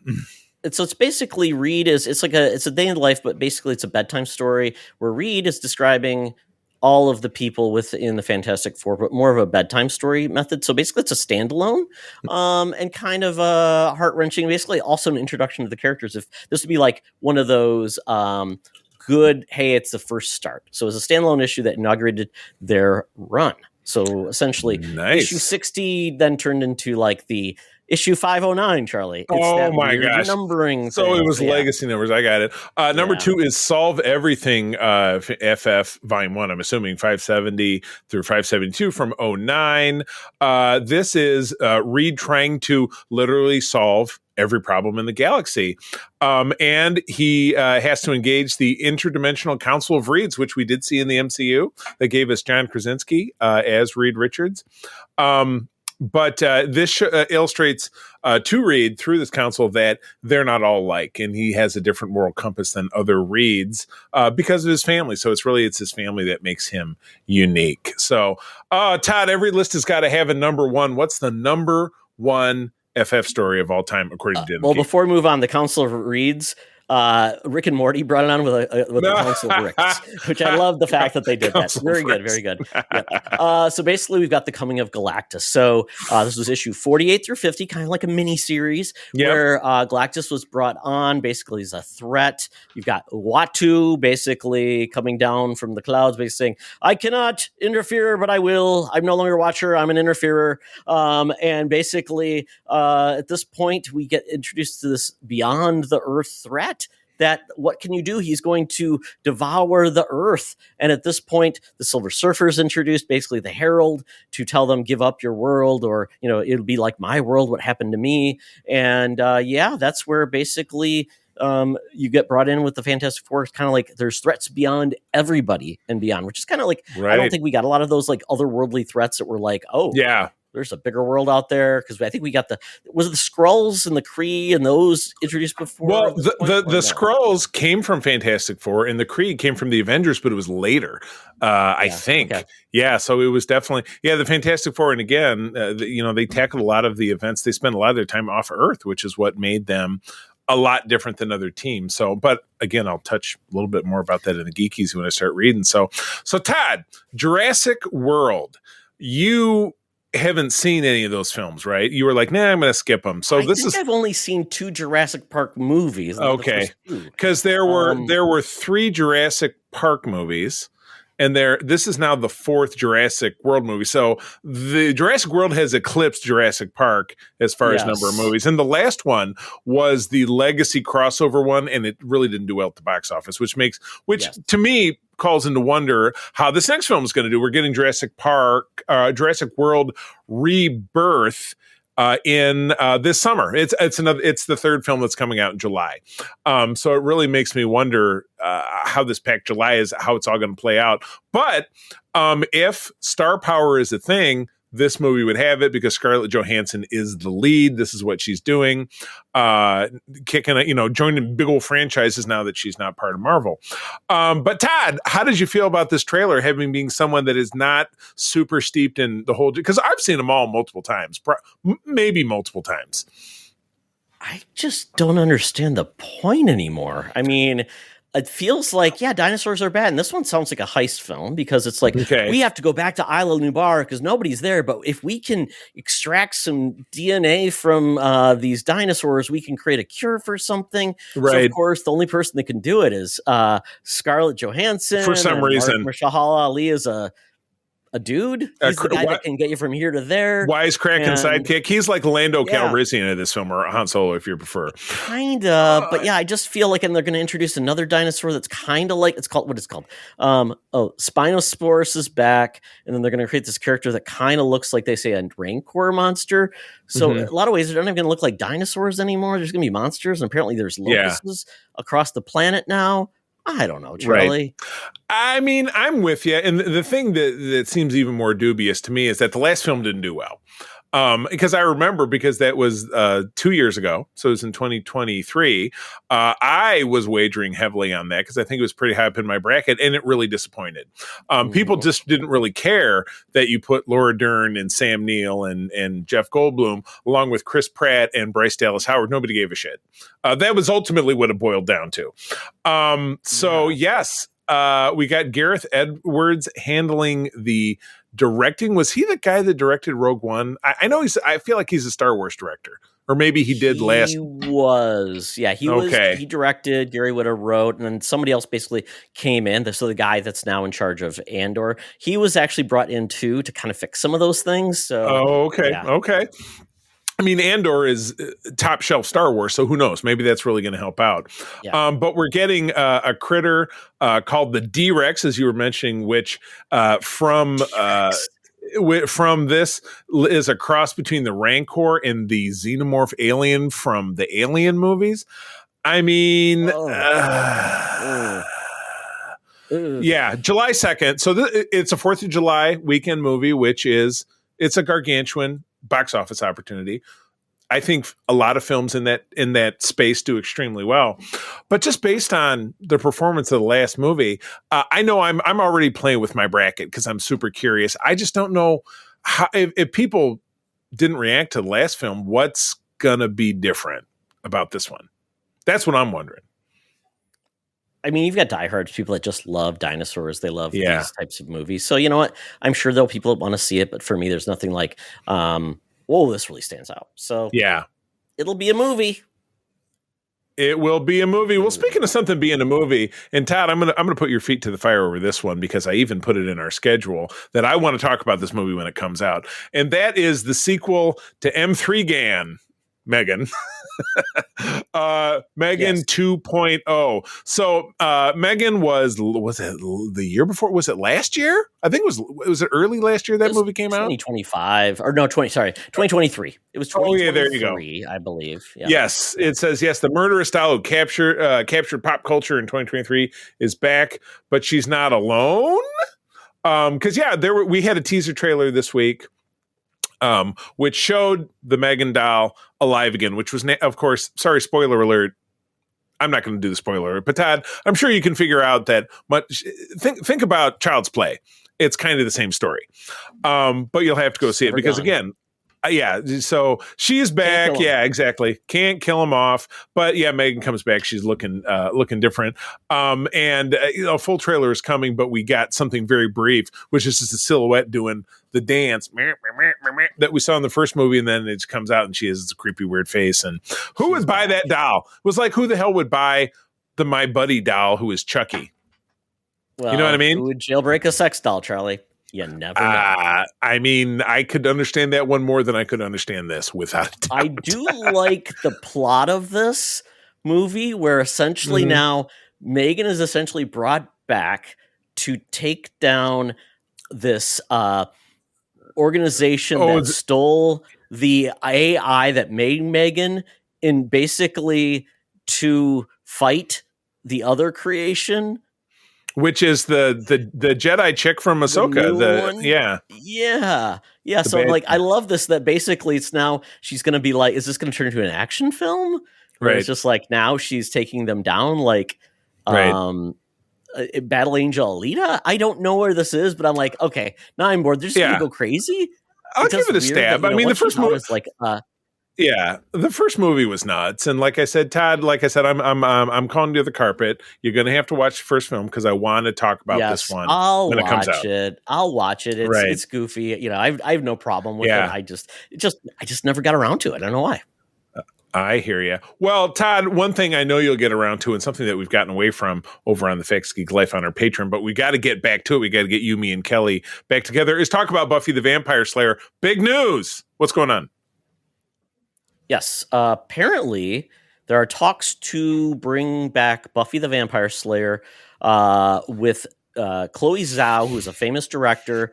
So it's basically Reed it's a day in the life, but basically it's a bedtime story where Reed is describing all of the people within the Fantastic Four, but more of a bedtime story method. So basically it's a standalone and kind of heart-wrenching, basically also an introduction to the characters. If this would be like one of those good, hey, it's the first start. So it was a standalone issue that inaugurated their run. So essentially issue 60 then turned into like the issue 509, Charlie. It's my gosh. Numbering so it was legacy numbers. I got it. Number 2 is Solve Everything, FF Volume 1. I'm assuming 570 through 572 from 09. This is Reed trying to literally solve every problem in the galaxy. And he has to engage the Interdimensional Council of Reeds, which we did see in the MCU. That gave us John Krasinski as Reed Richards. But this illustrates to Reed through this council that they're not all alike, and he has a different moral compass than other Reeds because of his family. So it's his family that makes him unique. So, Todd, every list has got to have a number 1. What's the number 1 FF story of all time, according to Well, before we move on, the Council of Reeds, Rick and Morty brought it on with the Council of Ricks, which I love the fact that they did that. Very good, very good. Yep. So basically, we've got the coming of Galactus. So this was issue 48 through 50, kind of like a mini series where Galactus was brought on basically as a threat. You've got Uatu basically coming down from the clouds, basically saying, "I cannot interfere, but I will. I'm no longer a Watcher. I'm an interferer." And basically, at this point, we get introduced to this beyond the Earth threat. That what can you do? He's going to devour the Earth. And at this point, the Silver Surfer is introduced, basically the Herald, to tell them, give up your world, or, it'll be like my world, what happened to me. And that's where basically you get brought in with the Fantastic Four. It's kind of like there's threats beyond everybody and beyond, which is kind of like, I don't think we got a lot of those like otherworldly threats that were like, there's a bigger world out there, because I think we got the Skrulls and the Kree and those introduced before. Well, the Skrulls came from Fantastic Four, and the Kree came from the Avengers, but it was later, I think. Okay. Yeah, so it was definitely the Fantastic Four, and again, they tackled a lot of the events. They spent a lot of their time off Earth, which is what made them a lot different than other teams. So, but again, I'll touch a little bit more about that in the Geekies when I start reading. So Todd, Jurassic World, you haven't seen any of those films, right? You were like, nah, I'm going to skip them. So I've only seen 2 Jurassic Park movies. Okay. Because there were 3 Jurassic Park movies, and this is now the 4th Jurassic World movie. So the Jurassic World has eclipsed Jurassic Park as far as number of movies. And the last one was the Legacy crossover one, and it really didn't do well at the box office, which to me calls into wonder how this next film is going to do. We're getting Jurassic World Rebirth in this summer. It's the 3rd film that's coming out in July. So it really makes me wonder how this packed July is, how it's all going to play out. But if star power is a thing, this movie would have it, because Scarlett Johansson is the lead. This is what she's doing, joining big old franchises now that she's not part of Marvel. But Todd, how did you feel about this trailer, having being someone that is not super steeped in the whole? Because I've seen them all multiple times, maybe multiple times. I just don't understand the point anymore. I mean, it feels like, dinosaurs are bad. And this one sounds like a heist film because it's like, Okay. we have to go back to Isla Nublar because nobody's there. But if we can extract some DNA from these dinosaurs, we can create a cure for something. Right. So, of course, the only person that can do it is Scarlett Johansson. For some reason. Mahershala Ali is a dude. He's the guy that can get you from here to there. Wisecracking sidekick. He's like Lando Calrissian in this film, or Han Solo, if you prefer. Kinda, but I just feel like, and they're going to introduce another dinosaur that's kind of like what it's called. Spinosaurus is back, and then they're going to create this character that kind of looks like, they say, a rancor monster. So a lot of ways, they're not even going to look like dinosaurs anymore. There's going to be monsters, and apparently there's locusts across the planet now. I don't know, Charlie. Right. I mean, I'm with you. And the thing that seems even more dubious to me is that the last film didn't do well. Because I remember, because that was 2 years ago, so it was in 2023. I was wagering heavily on that because I think it was pretty high up in my bracket, and it really disappointed. People just didn't really care that you put Laura Dern and Sam Neill and Jeff Goldblum along with Chris Pratt and Bryce Dallas Howard. Nobody gave a shit. That was ultimately what it boiled down to. Yes, we got Gareth Edwards handling the directing. Was he the guy that directed Rogue One? I know I feel like he's a Star Wars director, or maybe he did last. He was. He directed. Gary Whitta wrote, and then somebody else basically came in. So the guy that's now in charge of Andor, he was actually brought in too to kind of fix some of those things. So, okay. I mean, Andor is top shelf Star Wars, so who knows? Maybe that's really going to help out. Yeah. But we're getting a critter called the D-Rex, as you were mentioning, which from this is a cross between the Rancor and the xenomorph alien from the Alien movies. I mean, July 2nd. So it's a 4th of July weekend movie, it's a gargantuan box office opportunity. I think a lot of films in that space do extremely well, but just based on the performance of the last movie, I know I'm already playing with my bracket because I'm super curious. I just don't know how, if people didn't react to the last film, what's gonna be different about this one. That's what I'm wondering. I mean, you've got diehards, people that just love dinosaurs. They love these types of movies. So you know what? I'm sure there'll people that want to see it, but for me, there's nothing like, whoa, this really stands out. So it'll be a movie. It will be a movie. Well, speaking of something being a movie, and Todd, I'm gonna put your feet to the fire over this one because I even put it in our schedule that I want to talk about this movie when it comes out, and that is the sequel to M3 GAN. Megan. Megan 2.0. So Megan was it the year before? Was it last year? I think was it early last year that movie came out? 2025 or no, 2023. It was 2023, there you go. I believe. Yeah. Yes, it says the murderous style who captured pop culture in 2023 is back, but she's not alone. Because we had a teaser trailer this week. Which showed the Megan doll alive again, which was, of course, sorry, spoiler alert. I'm not going to do the spoiler alert, but Todd, I'm sure you can figure out that think about Child's Play. It's kind of the same story. But you'll have to go see it because again, so she's back. Yeah, exactly. Can't kill him off. But Megan comes back. She's looking different. And full trailer is coming, but we got something very brief, which is just a silhouette doing the dance that we saw in the first movie. And then it comes out and she has this creepy, weird face. And who would buy that doll? It was like, who the hell would buy the My Buddy doll who is Chucky? Well, you know what I mean? Who would jailbreak a sex doll, Charlie? You never know. I mean, I could understand that one more than I could understand this, without a doubt. I do like the plot of this movie where essentially now Megan is essentially brought back to take down this organization that stole the AI that made Megan, in basically to fight the other creation. Which is the Jedi chick from Ahsoka. Yeah. So like, I love this, that basically it's now she's going to be like, is this going to turn into an action film? Right. It's just like, now she's taking them down like, Battle Angel Alita. I don't know where this is, but I'm like, okay, now I'm bored. They're just going to go crazy. I'll give it a stab. That, I mean, the first movie is like, Yeah, the first movie was nuts, and like I said, Todd, I'm calling you the carpet. You're going to have to watch the first film because I want to talk about this Yes, one I'll when it comes watch out. it. I'll watch it. Right? It's goofy. I have no problem with it. Yeah, I just never got around to it. I don't know why. I hear you. Well, Todd, one thing I know you'll get around to, and something that we've gotten away from over on the Facts Geek Life on our Patreon, but we got to get back to it. We got to get you, me, and Kelly back together. Is talk about Buffy the Vampire Slayer. Big news. What's going on? Yes, apparently there are talks to bring back Buffy the Vampire Slayer with Chloe Zhao, who's a famous director.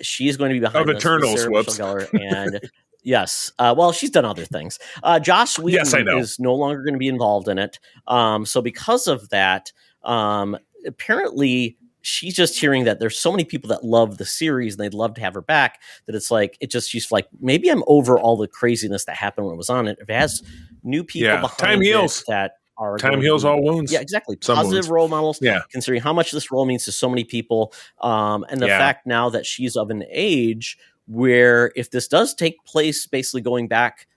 She's going to be behind Of this, Eternals, Sarah whoops. Michelle Gellar, and yes, well, she's done other things. Joss Whedon Yes, I know. is no longer going to be involved in it. So because of that, apparently she's just hearing that there's so many people that love the series and they'd love to have her back that it's like she's like, maybe I'm over all the craziness that happened when it was on it. If it has new people behind time heals. it that are Time heals all wounds. Yeah, exactly. Some Positive wounds. role models. Yeah. Considering how much this role means to so many people, and the fact now that she's of an age where if this does take place, basically going back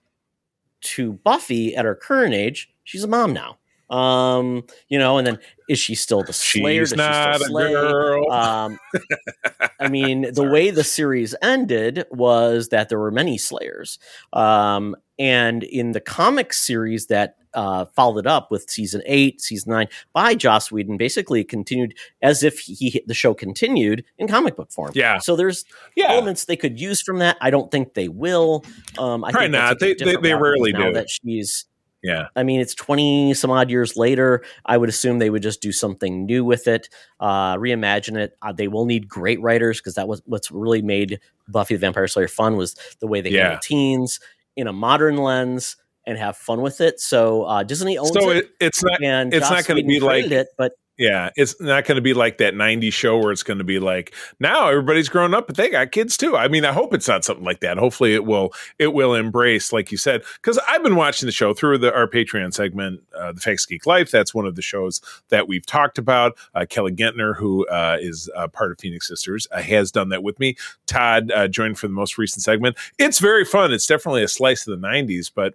to Buffy at her current age, she's a mom now. And then is she still the Slayer? She's not a girl. I mean, the way the series ended was that there were many Slayers. And in the comic series that followed it up with season 8, season 9 by Joss Whedon, basically continued as if the show continued in comic book form. Yeah. So there's elements they could use from that. I don't think they will. I think not. They rarely do. Now that she's. Yeah. I mean, it's 20 some odd years later. I would assume they would just do something new with it, reimagine it. They will need great writers because that was what's really made Buffy the Vampire Slayer fun was the way they handle teens in a modern lens and have fun with it. So Disney owns it. It's not going to be like it, but yeah, it's not going to be like that 90s show where it's going to be like, now everybody's grown up, but they got kids too. I mean, I hope it's not something like that. Hopefully it will embrace, like you said, because I've been watching the show through our Patreon segment, The Facts Geek Life. That's one of the shows that we've talked about. Kelly Gentner, who is part of Phoenix Sisters, has done that with me. Todd joined for the most recent segment. It's very fun. It's definitely a slice of the 90s, but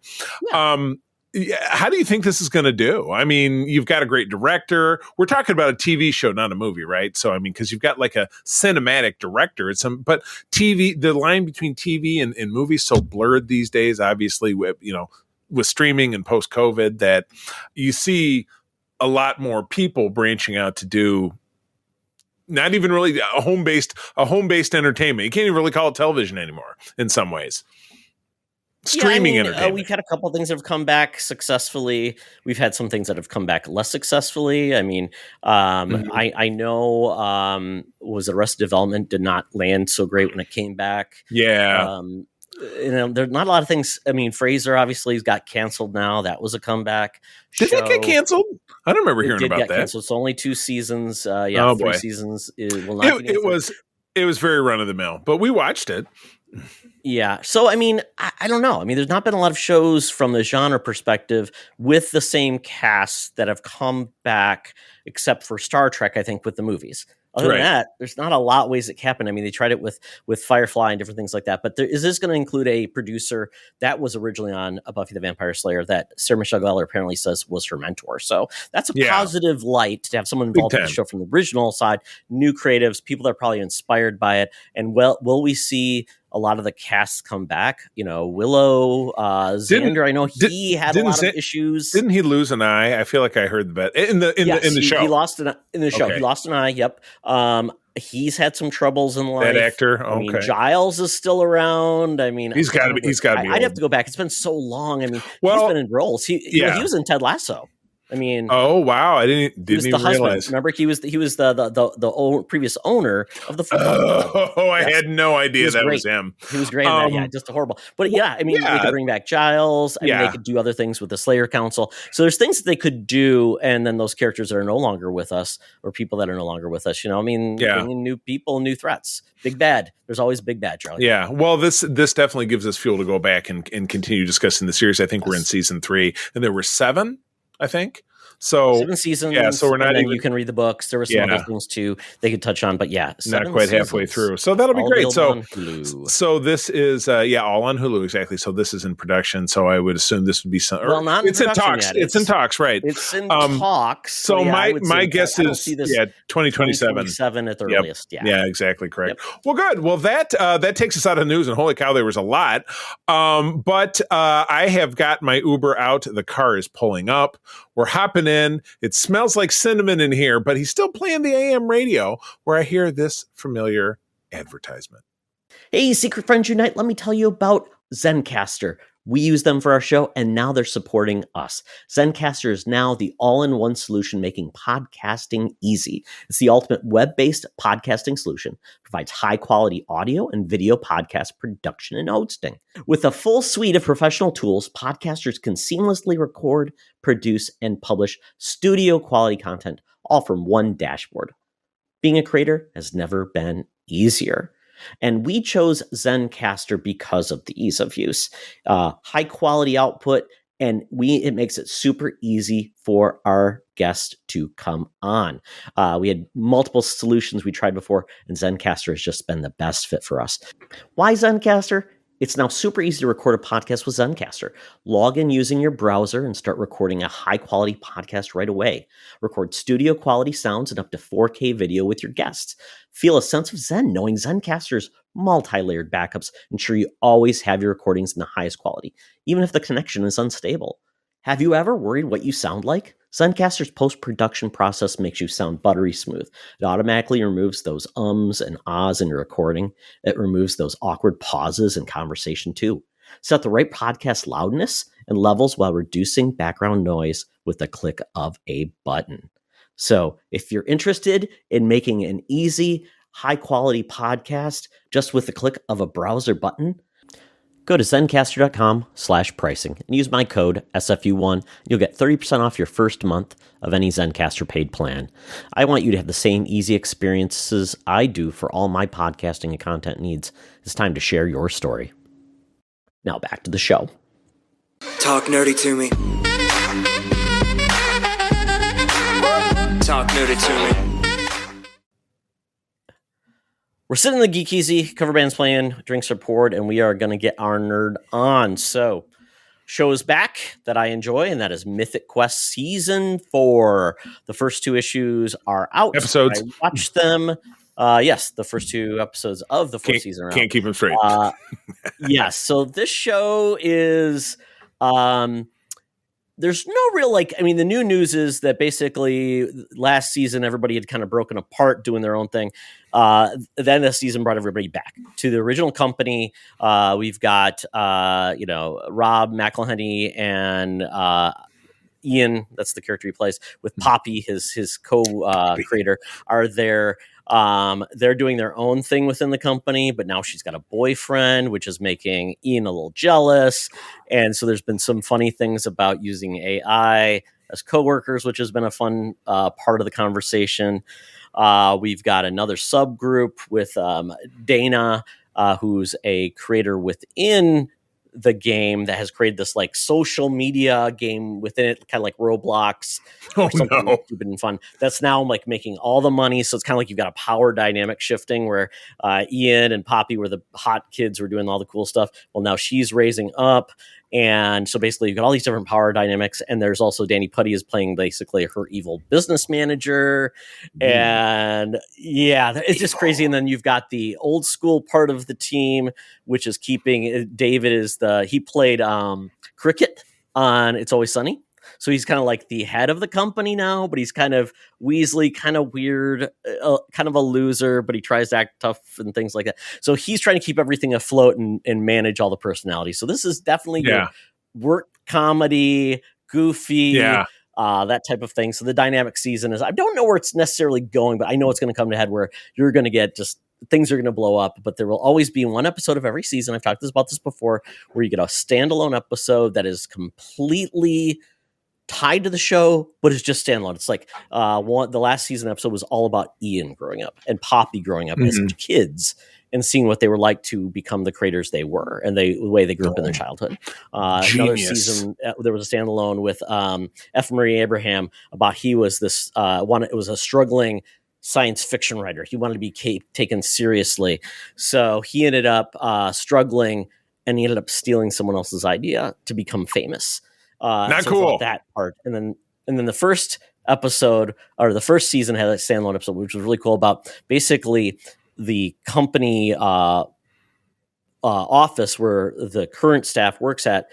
how do you think this is going to do? I mean, you've got a great director. We're talking about a TV show, not a movie, right? So, I mean, because you've got like a cinematic director. But TV, the line between TV and movies so blurred these days, obviously, with streaming and post-COVID, that you see a lot more people branching out to do not even really a home-based entertainment. You can't even really call it television anymore in some ways. Streaming entertainment. We've had a couple of things that have come back successfully. We've had some things that have come back less successfully. I mean, I know was Arrested Development did not land so great when it came back. Yeah. There's not a lot of things. I mean, Frasier obviously got canceled now. That was a comeback. Did that get canceled? I don't remember hearing about that. Canceled. It's only 2 seasons. 3 seasons. It will not. It was very run of the mill, but we watched it. Yeah. So, I mean, I don't know. I mean, there's not been a lot of shows from the genre perspective with the same cast that have come back, except for Star Trek, I think, with the movies. Other than that, there's not a lot of ways it happened. I mean, they tried it with Firefly and different things like that. But is this going to include a producer that was originally on Buffy the Vampire Slayer that Sarah Michelle Gellar apparently says was her mentor? So that's a positive light to have someone involved in the show from the original side, new creatives, people that are probably inspired by it. And will we see a lot of the casts come back? Willow, Xander. I know he had a lot of issues. Didn't he lose an eye? I feel like I heard the in the show. He lost in the show. Okay. He lost an eye. Yep. He's had some troubles in life. That actor. I mean, Giles is still around. I mean, he's got to be. I'd have to go back. It's been so long. I mean, he's been in roles. He was in Ted Lasso. I mean, oh wow! I didn't even realize. Remember, he was the previous owner of the football club. Oh, I had no idea that was him. He was great. Just horrible. But I mean, they could bring back Giles. I mean, they could do other things with the Slayer Council. So there's things that they could do, and then those characters that are no longer with us, or people that are no longer with us. Bringing new people, new threats. Big bad. There's always big bad, Charlie. Yeah. Well, this definitely gives us fuel to go back and continue discussing the series. I think we're in season 3, and there were 7. I think. So 7 seasons. yeah, so we're not and then even you can read the books. There were some other things too they could touch on, but yeah, not 7 quite halfway seasons. through. So that'll be All great. available So on Hulu. so this is all on Hulu, exactly. So this is in production. So I would assume this would be some. Well, not in it's in production talks. yet. It's in talks, right? It's in talks. So yeah, I would my say guess I don't is see this 2027. 2027 at the Yep. earliest. Yeah. Yeah, exactly correct. Well, good. Well, that takes us out of news, and holy cow, there was a lot. But I have got my Uber out. The car is pulling up. We're hopping in. It smells like cinnamon in here, but he's still playing the AM radio where I hear this familiar advertisement. Hey, Secret Friends Unite, let me tell you about Zencastr. We use them for our show, and now they're supporting us. Zencastr is now the all-in-one solution making podcasting easy. It's the ultimate web-based podcasting solution. Provides high-quality audio and video podcast production and hosting. With a full suite of professional tools, podcasters can seamlessly record, produce, and publish studio-quality content, all from one dashboard. Being a creator has never been easier. And we chose Zencastr because of the ease of use, high quality output, and it makes it super easy for our guests to come on. We had multiple solutions we tried before, and Zencastr has just been the best fit for us. Why Zencastr? It's now super easy to record a podcast with Zencastr. Log in using your browser and start recording a high-quality podcast right away. Record studio-quality sounds and up to 4K video with your guests. Feel a sense of zen knowing Zencastr's multi-layered backups ensure you always have your recordings in the highest quality, even if the connection is unstable. Have you ever worried what you sound like? Zencastr's post-production process makes you sound buttery smooth. It automatically removes those ums and ahs in your recording. It removes those awkward pauses in conversation too. Set the right podcast loudness and levels while reducing background noise with the click of a button. So if you're interested in making an easy, high-quality podcast just with the click of a browser button, go to zencastr.com/pricing and use my code SFU1. You'll get 30% off your first month of any Zencastr paid plan. I want you to have the same easy experiences I do for all my podcasting and content needs. It's time to share your story. Now back to the show. Talk nerdy to me. Talk nerdy to me. We're sitting in the Geek Easy, cover band's playing, drinks are poured, and we are going to get our nerd on. So, show is back that I enjoy, and that is Mythic Quest Season 4. The first 2 issues are out. Episodes. I watched them. Yes, the first 2 episodes of the 4th season are out. Can't keep them straight. Yes, so this show is... there's no real, the new news is that basically last season, everybody had kind of broken apart doing their own thing. Then this season brought everybody back to the original company. We've got, Rob McElhenney and Ian, that's the character he plays, with Poppy, his co-creator, are there. They're doing their own thing within the company, but now she's got a boyfriend, which is making Ian a little jealous. And so there's been some funny things about using AI as coworkers, which has been a fun part of the conversation. We've got another subgroup with Dana, who's a creator within the game that has created this social media game within it, kind of like Roblox. Oh, no. Stupid and fun. That's now making all the money. So it's kind of like you've got a power dynamic shifting where Ian and Poppy were the hot kids who were doing all the cool stuff. Well, now she's raising up. And so basically you've got all these different power dynamics. And there's also Danny Putty is playing basically her evil business manager. And yeah, it's just crazy. And then you've got the old school part of the team, which is keeping David he played cricket on It's Always Sunny. So he's kind of like the head of the company now, but he's kind of Weasley, kind of weird, kind of a loser, but he tries to act tough and things like that. So he's trying to keep everything afloat and manage all the personalities. So this is definitely your work comedy, goofy, that type of thing. So the dynamic season I don't know where it's necessarily going, but I know it's going to come to head where you're going to get things are going to blow up, but there will always be one episode of every season. I've talked about this before, where you get a standalone episode that is completely tied to the show, but it's just standalone. It's like the last season episode was all about Ian growing up and Poppy growing up as kids. and seeing what they were like to become the creators they were and the way they grew up in their childhood. Another season, there was a standalone with F. Murray Abraham about he was this it was a struggling science fiction writer. He wanted to be taken seriously. So he ended up struggling, and he ended up stealing someone else's idea to become famous. Not cool. That part. And then the first episode, or the first season, had a standalone episode, which was really cool, about basically the company office where the current staff works at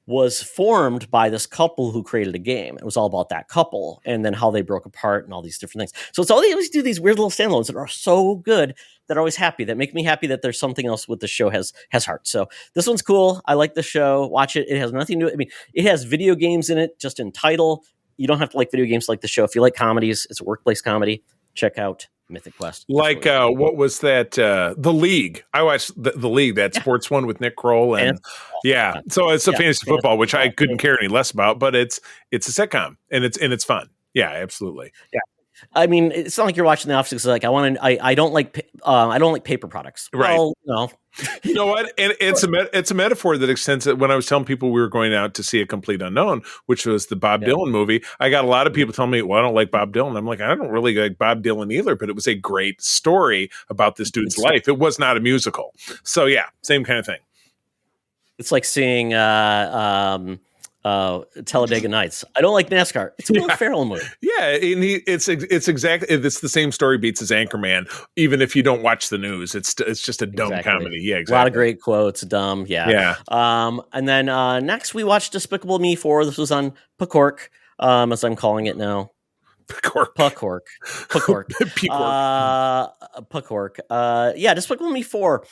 was formed by this couple who created a game. It was all about that couple and then how they broke apart and all these different things. So it's all they always do, these weird little standalones that are so good, that are always happy, that make me happy that there's something else with the show has heart. So this one's cool. I like the show. Watch it. It has nothing to do. I mean, it has video games in it, just in title. You don't have to like video games to like the show. If you like comedies, it's a workplace comedy. Check out Mythic Quest. Like, what was that? The League. I watched the League, that sports one with Nick Kroll. And so it's a fantasy football, which I couldn't care any less about, but it's a sitcom and it's fun. Yeah, absolutely. Yeah. I mean, it's not like you're watching The Office because like I don't like paper products. Right. Well, no. You know what? And it's a metaphor that extends it. When I was telling people we were going out to see A Complete Unknown, which was the Bob Dylan movie, I got a lot of people telling me, well, I don't like Bob Dylan. I'm like, I don't really like Bob Dylan either, but it was a great story about this dude's life. It was not a musical. So yeah, same kind of thing. It's like seeing Talladega Nights. I don't like NASCAR. It's a Will Ferrell movie. Yeah, and it's the same story beats as Anchorman. Even if you don't watch the news, it's just a dumb comedy. Yeah, exactly. A lot of great quotes. Dumb. Yeah. And then next we watched Despicable Me 4. This was on PeaCock, as I'm calling it now. PeaCock. Yeah, Despicable Me 4.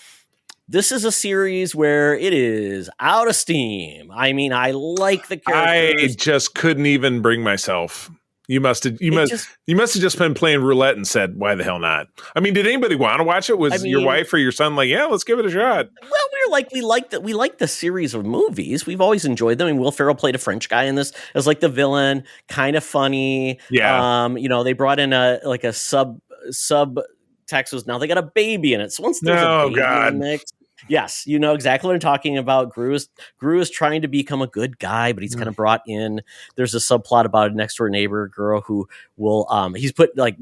This is a series where it is out of steam. I mean, I like the characters. I just couldn't even bring myself. You must have just been playing roulette and said, "Why the hell not?" I mean, did anybody want to watch it? Was your wife or your son like, "Yeah, let's give it a shot"? Well, we like the series of movies. We've always enjoyed them. I mean, Will Ferrell played a French guy in this as like the villain, kind of funny. Yeah. They brought in a sub Texas. Now they got a baby in it. So once there's a baby in the mix. Yes, you know exactly what I'm talking about. Gru is trying to become a good guy, but he's kind of brought in. There's a subplot about a next door neighbor girl who will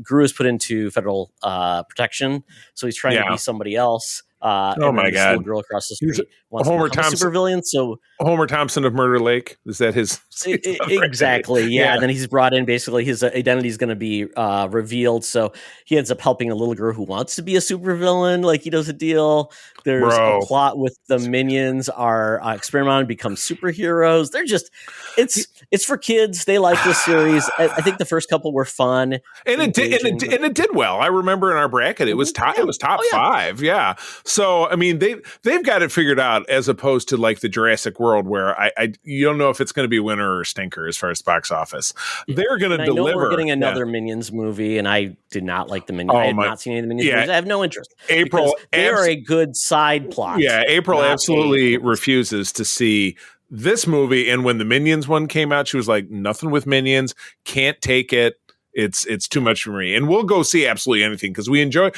Gru is put into federal protection, so he's trying to be somebody else. Oh my God! Little girl across the street wants Homer to become a supervillain. So Homer Thompson of Murder Lake, is that his? Exactly. Yeah. And then he's brought in. Basically, his identity is going to be revealed. So he ends up helping a little girl who wants to be a supervillain. Like he does a deal. There's a plot with the minions are experimenting on to become superheroes. They're just it's for kids. They like this series. I think the first couple were fun, and it did well. I remember in our bracket, it was top 5. Yeah. So I mean, they've got it figured out, as opposed to like the Jurassic World, where you don't know if it's going to be a winner or a stinker as far as box office. They're going to deliver. I know we're getting another Minions movie, and I did not like the Minions. I had not seen any of the Minions movies. I have no interest. They are a good side plot. Yeah, April absolutely refuses to see this movie. And when the Minions one came out, she was like, "Nothing with Minions. Can't take it. It's too much for me." And we'll go see absolutely anything because we enjoy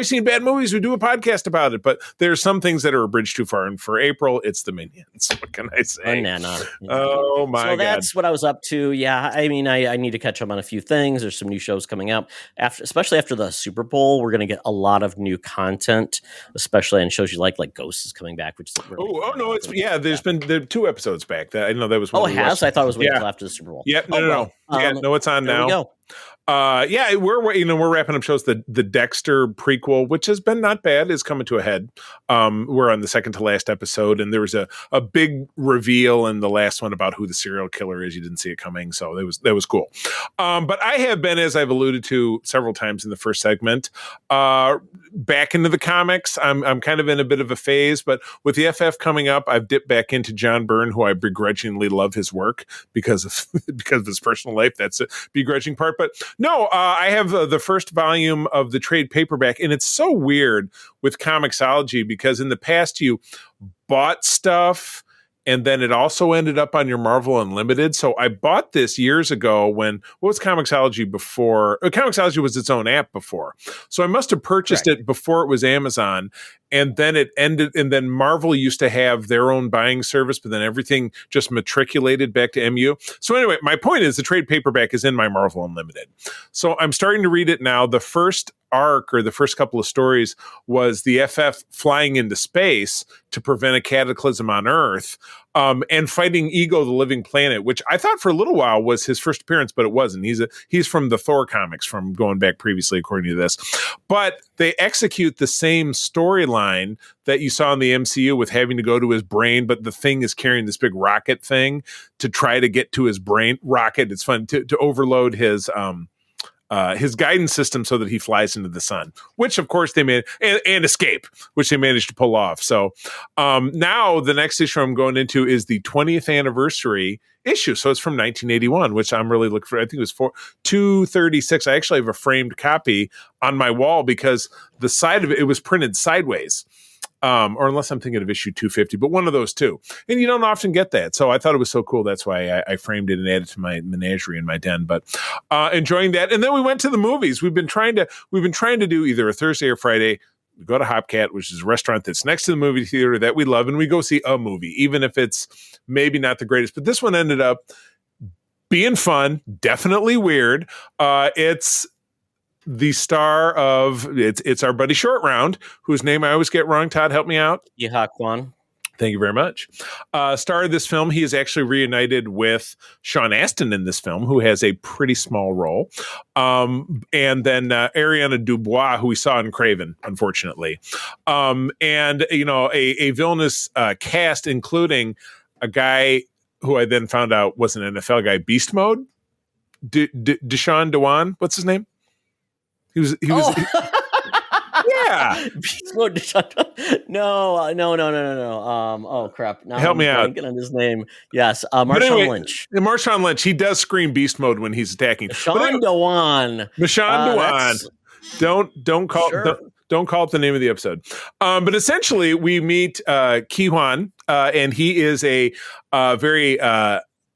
seeing bad movies. We do a podcast about it, but there's some things that are a bridge too far. And for April, it's the Minions. What can I say? Banana. Oh my God! So that's what I was up to. Yeah, I mean, I need to catch up on a few things. There's some new shows coming out especially after the Super Bowl. We're going to get a lot of new content, especially on shows you like Ghost is coming back, which is really There's been 2 episodes back. I know that was one. Oh, it has. I thought it was waiting until after the Super Bowl. Yep. No. It's on now. We go. We're wrapping up shows. The Dexter prequel, which has been not bad, is coming to a head. We're on the second to last episode, and there was a big reveal in the last one about who the serial killer is. You didn't see it coming, so that was cool. But I have been, as I've alluded to several times in the first segment, back into the comics. I'm kind of in a bit of a phase, but with the FF coming up, I've dipped back into John Byrne, who I begrudgingly love his work because of his personal life. That's a begrudging part, but no, I have the first volume of the trade paperback, and it's so weird with Comixology because in the past you bought stuff and then it also ended up on your Marvel Unlimited. So I bought this years ago when, what was Comixology before? Comixology was its own app before. So I must have purchased it before it was Amazon, and then it ended, and then Marvel used to have their own buying service, but then everything just matriculated back to MU. So anyway, my point is the trade paperback is in my Marvel Unlimited. So I'm starting to read it now. The first arc, or the first couple of stories, was the FF flying into space to prevent a cataclysm on Earth, and fighting Ego, the Living Planet, which I thought for a little while was his first appearance, but it wasn't. He's from the Thor comics, from going back previously, according to this. But they execute the same storyline that you saw in the MCU with having to go to his brain, but the Thing is carrying this big rocket thing to try to get to his brain. Rocket, it's fun to overload his guidance system so that he flies into the sun, which of course they made, and escape, which they managed to pull off. So now the next issue I'm going into is the 20th anniversary issue. So it's from 1981, which I'm really looking for. I think it was 236. I actually have a framed copy on my wall because the side of it was printed sideways. Or unless I'm thinking of issue 250, but one of those two. And you don't often get that. So I thought it was so cool. That's why I framed it and added to my menagerie in my den. But enjoying that. And then we went to the movies. We've been trying to do either a Thursday or Friday. We go to Hopcat, which is a restaurant that's next to the movie theater that we love, and we go see a movie, even if it's maybe not the greatest. But this one ended up being fun, definitely weird. It's the star of it's our buddy Short Round, whose name I always get wrong. Todd, help me out. Yeha Kwan. Thank you very much. Star of this film, he is actually reunited with Sean Astin in this film, who has a pretty small role. And then Ariana Dubois, who we saw in Craven, unfortunately. And, you know, a villainous cast, including a guy who I then found out was an NFL guy, Beast Mode. Deshaun Dewan, what's his name? He was. Yeah. No. Oh crap! Now Help me out. Get on his name. Yes, Marshawn Lynch. Marshawn Lynch. He does scream beast mode when he's attacking. Marshawn Dewan. Don't call. Sure. Don't call it the name of the episode. But essentially, we meet Ki-Hwan, and he is a very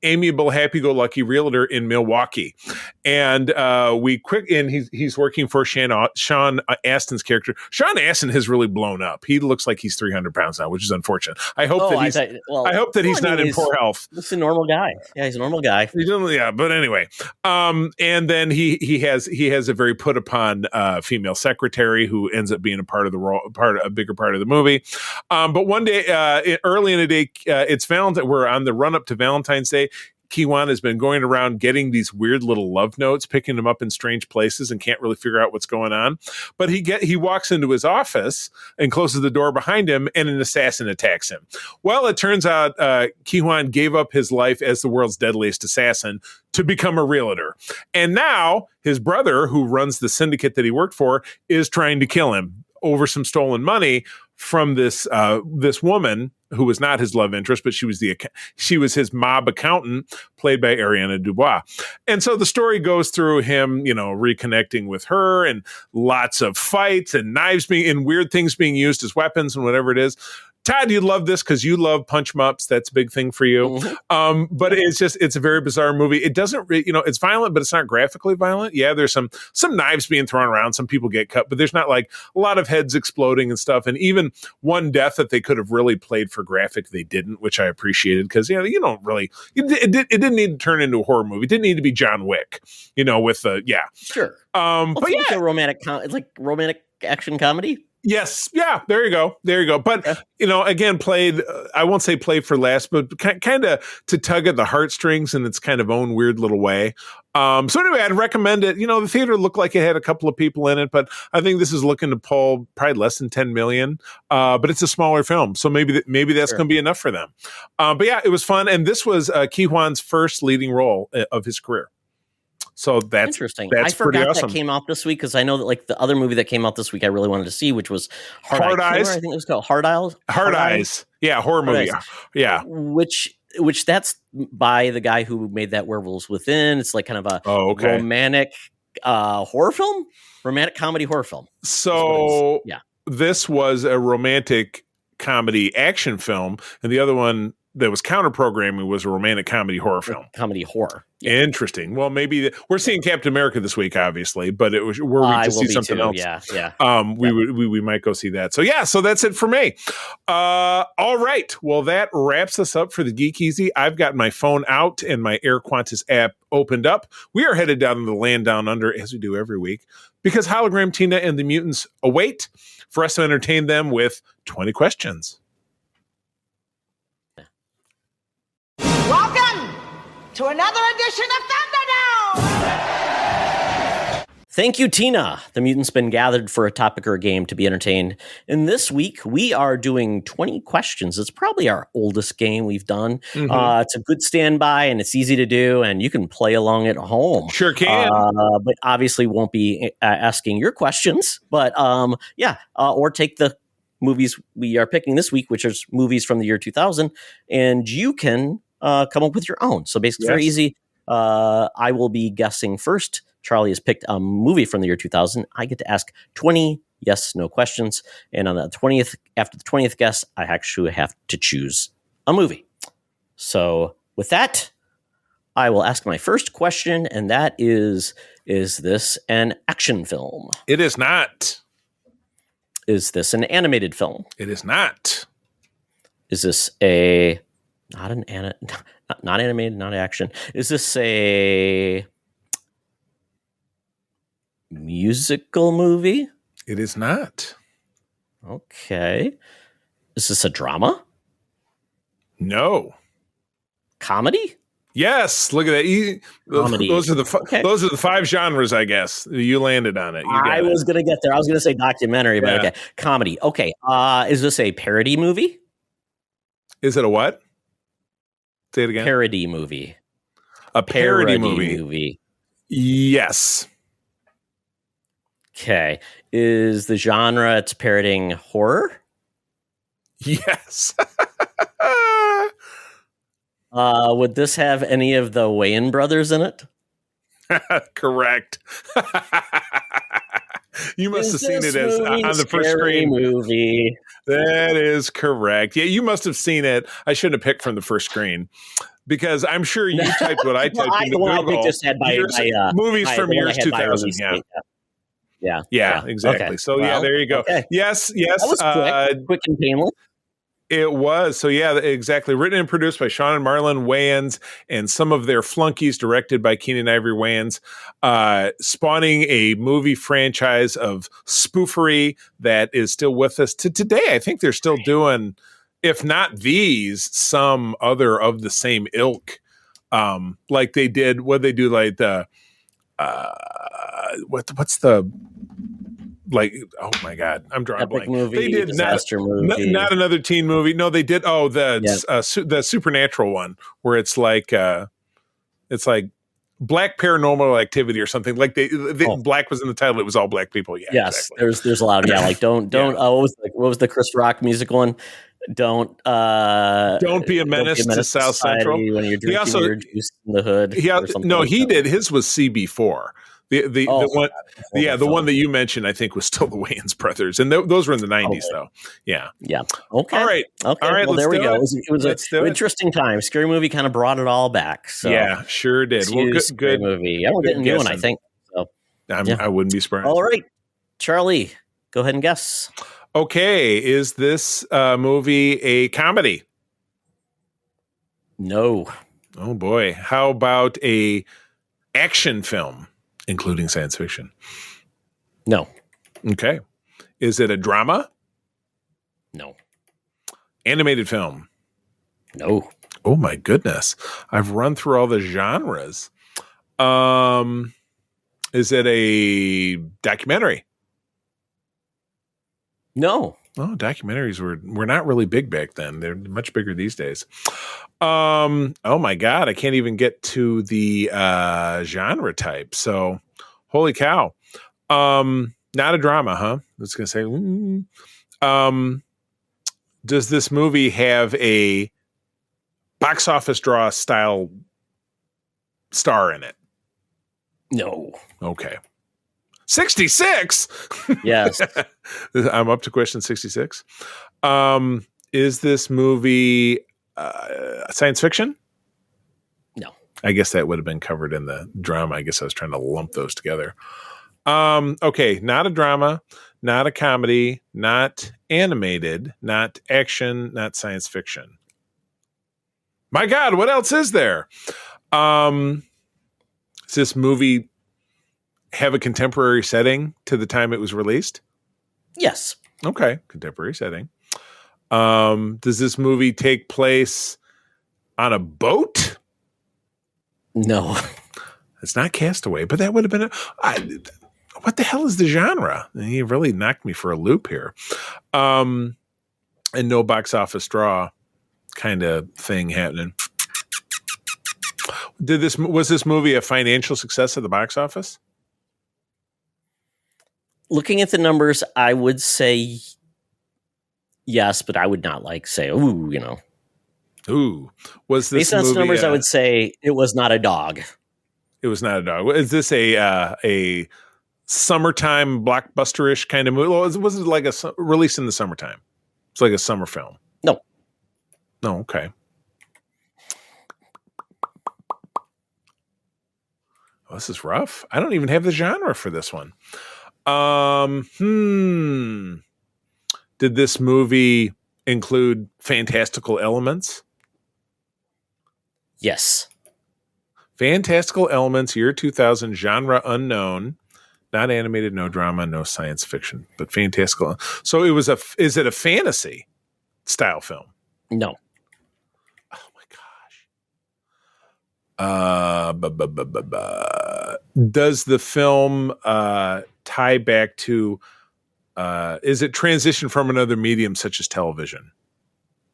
amiable, happy-go-lucky realtor in Milwaukee, and he's working for Sean Astin's character. Sean Astin has really blown up. He looks like he's 300 pounds now, which is unfortunate. I hope that he's not in poor health. He's a normal guy. Yeah, he's a normal guy. Yeah, but anyway, and then he has a very put upon female secretary who ends up being a part of the role, a bigger part of the movie. But one day, early in the day, it's Valentine. We're on the run up to Valentine's Day. Ki-Hwan has been going around getting these weird little love notes, picking them up in strange places, and can't really figure out what's going on. But he walks into his office and closes the door behind him, and an assassin attacks him. Well, it turns out Ki-Hwan gave up his life as the world's deadliest assassin to become a realtor. And now his brother, who runs the syndicate that he worked for, is trying to kill him over some stolen money from this woman who was not his love interest, but she was his mob accountant, played by Ariana Dubois. And so the story goes through him, you know, reconnecting with her, and lots of fights and knives and weird things being used as weapons and whatever it is. Todd, you'd love this because you love punch 'em ups. That's a big thing for you. Mm-hmm. But it's a very bizarre movie. It doesn't, it's violent, but it's not graphically violent. Yeah, there's some knives being thrown around. Some people get cut, but there's not like a lot of heads exploding and stuff. And even one death that they could have really played for graphic, they didn't, which I appreciated because, you don't really, it didn't need to turn into a horror movie. It didn't need to be John Wick, with Sure. But it's like it's like romantic action comedy. Yes. Yeah. There you go. But, again, played, I won't say played for last, but kind of to tug at the heartstrings in its kind of own weird little way. So anyway, I'd recommend it. The theater looked like it had a couple of people in it, but I think this is looking to pull probably less than 10 million. But it's a smaller film. So maybe that's going to be enough for them. But yeah, it was fun. And this was Ki-Hwan's first leading role of his career. So that's interesting. That's I forgot awesome. that came out this week because I know that like the other movie that came out this week I really wanted to see, which was Hard Eyes. I think it was called Hard Eyes. Hard Eyes. Yeah, horror movie. Yeah. Which that's by the guy who made that Werewolves Within. It's like kind of a romantic horror film, romantic comedy horror film. So this was a romantic comedy action film, and the other one that was counter programming was a romantic comedy horror film. Comedy horror. Interesting. Well, maybe we're seeing Captain America this week, obviously, but were we to see something else? Yeah. We might go see that. So that's it for me. All right. Well, that wraps us up for the Geek Easy. I've got my phone out and my Air Qantas app opened up. We are headed down to the land down under, as we do every week, because Hologram Tina and the mutants await for us to entertain them with 20 questions. Welcome to another edition of Thunderdome! Thank you, Tina. The mutants been gathered for a topic or a game to be entertained. And this week, we are doing 20 questions. It's probably our oldest game we've done. It's a good standby, and it's easy to do, and you can play along at home. Sure can. But obviously won't be asking your questions. But or take the movies we are picking this week, which is movies from the year 2000, and you can come up with your own. So basically, very easy. I will be guessing first. Charlie has picked a movie from the year 2000. I get to ask 20 yes/no questions. And on the 20th, after the 20th guess, I actually have to choose a movie. So with that, I will ask my first question. And that is this an action film? It is not. Is this an animated film? It is not. Is this not animated, not action? Is this a musical movie? It is not. Okay. Is this a drama? No. Comedy? Yes. Look at that. Comedy. Those are the 5 genres, I guess. You landed on it. I was going to get there. I was going to say documentary, but okay. Comedy. Okay. Is this a parody movie? Is it a what? Say it again. Parody movie. A parody movie. Yes. Okay. Is the genre it's parodying horror? Yes. Would this have any of the Wayans brothers in it? Correct. You must have seen it as on the first screen. Movie. That is correct. Yeah, you must have seen it. I shouldn't have picked from the first screen because I'm sure you typed what I typed into Google. Just had movies from years 2000. Yeah, exactly. Okay. So there you go. Okay. Yes. That was quick and painless. It was. So exactly. Written and produced by Sean and Marlon Wayans and some of their flunkies, directed by Keenan Ivory Wayans, spawning a movie franchise of spoofery that is still with us to today. I think they're still doing, if not these, some other of the same ilk. Like they did what they do, like the what's the, like, oh my God, I'm drawing a blank. Movie, they did movie. Not another teen movie. No, they did. Oh, the supernatural one where it's like Black Paranormal Activity or something. Like Black was in the title. It was all black people. Yeah. Yes. Exactly. There's a lot. Yeah. Like don't. What was the Chris Rock music one? Don't be a menace to South Central when you're drinking your juice in the hood. He did. His was CB4. The one that you mentioned, I think, was still the Wayans brothers, and those were in the 90s, though. Yeah. Okay. All right. Well, there we go. It was an interesting time. Scary Movie kind of brought it all back. So yeah, sure did. Well, good movie. Yeah, we'll get a new one, I think. So I wouldn't be surprised. All right, Charlie, go ahead and guess. Okay, is this movie a comedy? No. Oh boy. How about a action film? Including science fiction? No. Okay. Is it a drama? No. Animated film? No. Oh my goodness. I've run through all the genres. Is it a documentary? No. Oh, documentaries were not really big back then. They're much bigger these days. Oh my God, I can't even get to the genre type. So, holy cow. Not a drama, huh? I was going to say, does this movie have a box office draw style star in it? No. Okay. 66? Yes. I'm up to question 66. Is this movie Science fiction? No. I guess that would have been covered in the drama. I guess I was trying to lump those together. Okay, not a drama, not a comedy, not animated, not action, not science fiction. My God, what else is there? Does this movie have a contemporary setting to the time it was released? Yes. Okay, contemporary setting. Does this movie take place on a boat? No. It's not Castaway, but that would have been what the hell is the genre? You really knocked me for a loop here. And no box office draw kind of thing happening. Was this movie a financial success at the box office? Looking at the numbers, I would say yes, but I would not say, ooh, Ooh. Was this based on its movie, numbers, I would say it was not a dog. It was not a dog. Is this a summertime blockbuster-ish kind of movie? Was it like a release in the summertime? It's like a summer film. No. No, okay. Well, this is rough. I don't even have the genre for this one. Did this movie include fantastical elements? Yes. Fantastical elements, year 2000, genre unknown, not animated, no drama, no science fiction, but fantastical. So is it a fantasy style film? No. Oh my gosh. Does the film tie back to, is it transition from another medium such as television?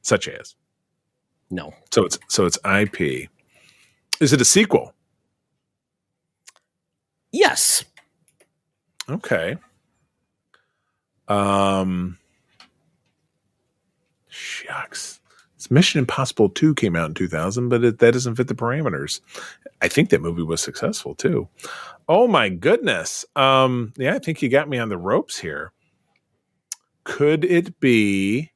Such as? No. So it's IP. Is it a sequel? Yes. Okay. Shucks. Mission Impossible 2 came out in 2000, but that doesn't fit the parameters. I think that movie was successful too. Oh my goodness. Yeah, I think you got me on the ropes here. Could it be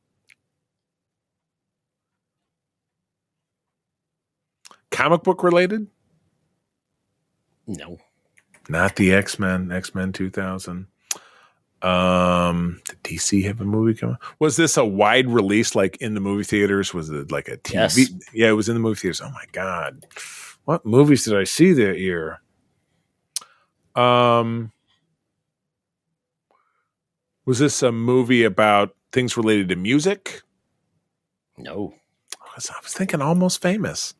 comic book related? No. Not the X-Men 2000. Did DC have a movie coming? Was this a wide release, like in the movie theaters? Was it like a TV? Yes. Yeah, it was in the movie theaters. Oh my God. What movies did I see that year? Was this a movie about things related to music? No. I was thinking Almost Famous.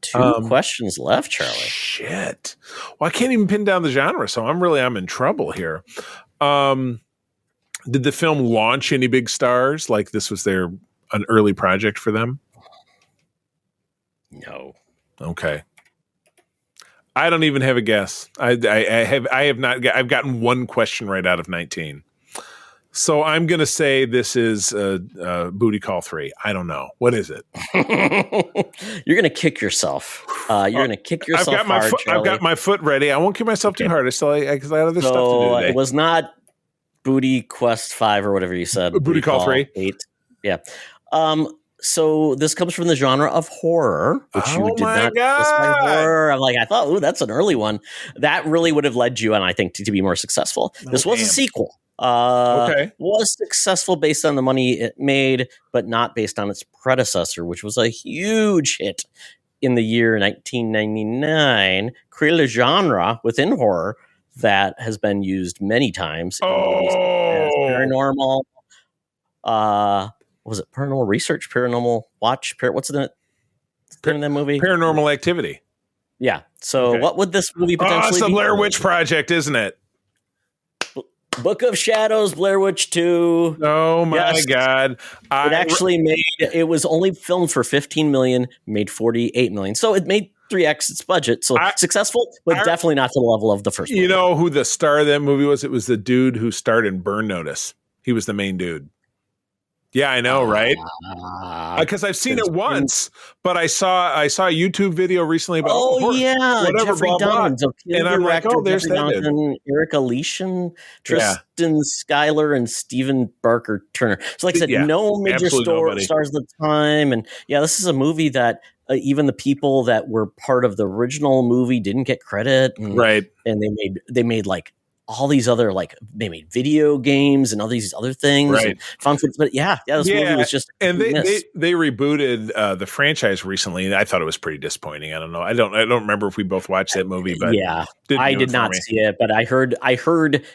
2 questions left, Charlie. Shit. Well, I can't even pin down the genre, so I'm in trouble here. Did the film launch any big stars? Like this was an early project for them? No. Okay. I don't even have a guess. I've gotten one question right out of 19. So I'm going to say this is Booty Call 3. I don't know. What is it? You're going to kick yourself. You're going to kick yourself hard, I've got my foot ready. I won't kick myself too hard. I have other stuff to do today. It was not Booty Quest 5 or whatever you said. Booty Call 3. 8. Yeah. So this comes from the genre of horror, which you did not specify horror. I'm like, I thought, ooh, that's an early one. That really would have led you, and I think, to be more successful. This was a sequel. Was successful based on the money it made, but not based on its predecessor, which was a huge hit in the year 1999. Created a genre within horror that has been used many times in movies as paranormal. Was it Paranormal Research, Paranormal Watch? What's the name of that movie? Paranormal Activity. Yeah. So what would this movie potentially be? It's the Blair Witch Project, isn't it? Book of Shadows, Blair Witch 2. Oh my God. It was only filmed for 15 million, made 48 million. So it made 3x its budget. So successful, but definitely not to the level of the first movie. You know who the star of that movie was? It was the dude who starred in Burn Notice. He was the main dude. Yeah, I know, right? Ah, Because I've seen there's it once, but I saw a YouTube video recently about yeah, whatever Jeffrey blah blah, Dahmer, so Kim and I'm like, director oh, there's Jeffrey that dude. Dahmer, Eric Aleutian, Yeah. Tristan Schuyler, and Stephen Barker Turner. So, like I said, Yeah, no major absolutely nobody. stars at the time, and yeah, this is a movie that even the people that were part of the original movie didn't get credit, and, Right. and they made like all these other, like, they made video games and all these other things, Right. and fun things. But this movie was just and they miss. they rebooted the franchise recently, and I thought it was pretty disappointing. I don't know. I don't remember if we both watched that movie, but I did not see it, but I heard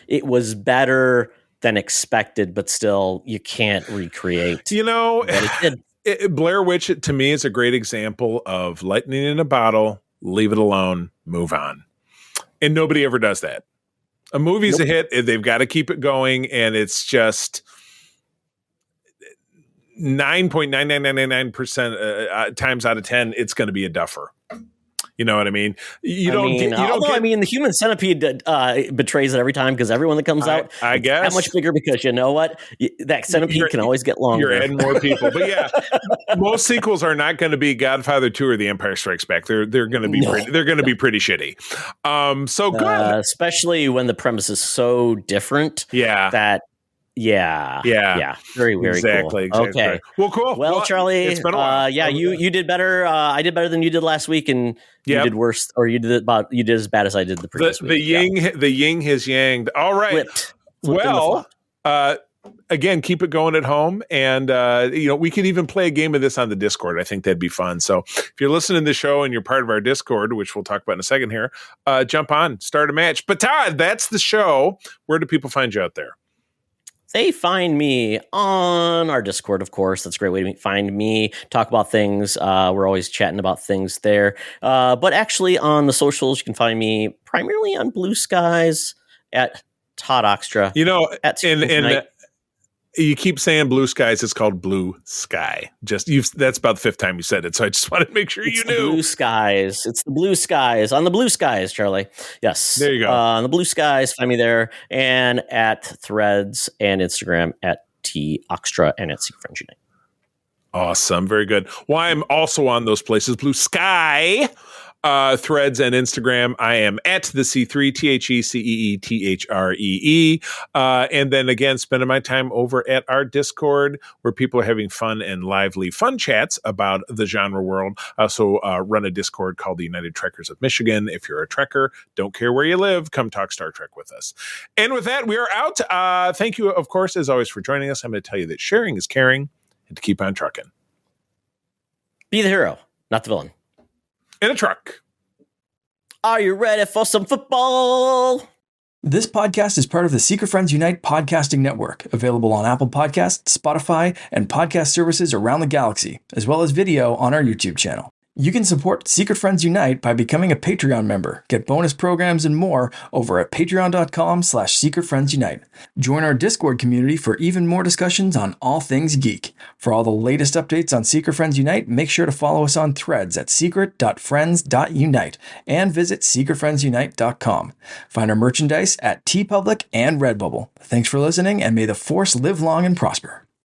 it was better than expected, but still you can't recreate. What it did. Blair Witch to me is a great example of lightning in a bottle, leave it alone, move on. And nobody ever does that. A movie's a hit, they've got to keep it going, and it's just 9.99999% times out of 10, it's going to be a duffer. You know what I mean? The Human Centipede betrays it every time, because everyone that comes out, I guess, that much bigger, because you know what? That centipede can always get longer. You're adding more people, but yeah, most sequels are not going to be Godfather 2 or The Empire Strikes Back. They're going to be be pretty shitty. So good, especially when the premise is so different. Yeah, very, very exactly. cool. Okay, well, cool. Well, Charlie, it's been a while. You did better. I did better than you did last week, and you did worse, or you did as bad as I did the previous week. The yin has yanged. All right. Flipped again, keep it going at home, and we could even play a game of this on the Discord. I think that'd be fun. So if you're listening to the show and you're part of our Discord, which we'll talk about in a second here, jump on, start a match. But Todd, that's the show. Where do people find you out there? They find me on our Discord, of course. That's a great way to find me, talk about things. We're always chatting about things there. But actually on the socials, you can find me primarily on Blue Skies at Todd Oxtra. You keep saying Blue Skies. It's called Blue Sky. That's about the fifth time you said it. So I just wanted to make sure you knew. Blue Skies. It's the Blue Skies. On the Blue Skies, Charlie. Yes. There you go. On the Blue Skies, find me there. And at Threads and Instagram at T Oxtra and at Secret Friends Unite. Awesome. Very good. Well, I'm also on those places. Blue Sky. Threads and Instagram, I am at the C3, TheCeeThree. And then again, spending my time over at our Discord, where people are having fun and lively fun chats about the genre world. I also run a Discord called the United Trekkers of Michigan. If you're a Trekker, don't care where you live, come talk Star Trek with us. And with that, we are out. Thank you, of course, as always, for joining us. I'm going to tell you that sharing is caring, and to keep on trucking. Be the hero, not the villain. In a truck. Are you ready for some football? This podcast is part of the Secret Friends Unite podcasting network, available on Apple Podcasts, Spotify, and podcast services around the galaxy, as well as video on our YouTube channel. You can support Secret Friends Unite by becoming a Patreon member, get bonus programs and more over at patreon.com/secretfriendsunite. Join our Discord community for even more discussions on all things geek. For all the latest updates on Secret Friends Unite, make sure to follow us on Threads at secret.friends.unite and visit secretfriendsunite.com. Find our merchandise at TeePublic and Redbubble. Thanks for listening, and may the Force live long and prosper.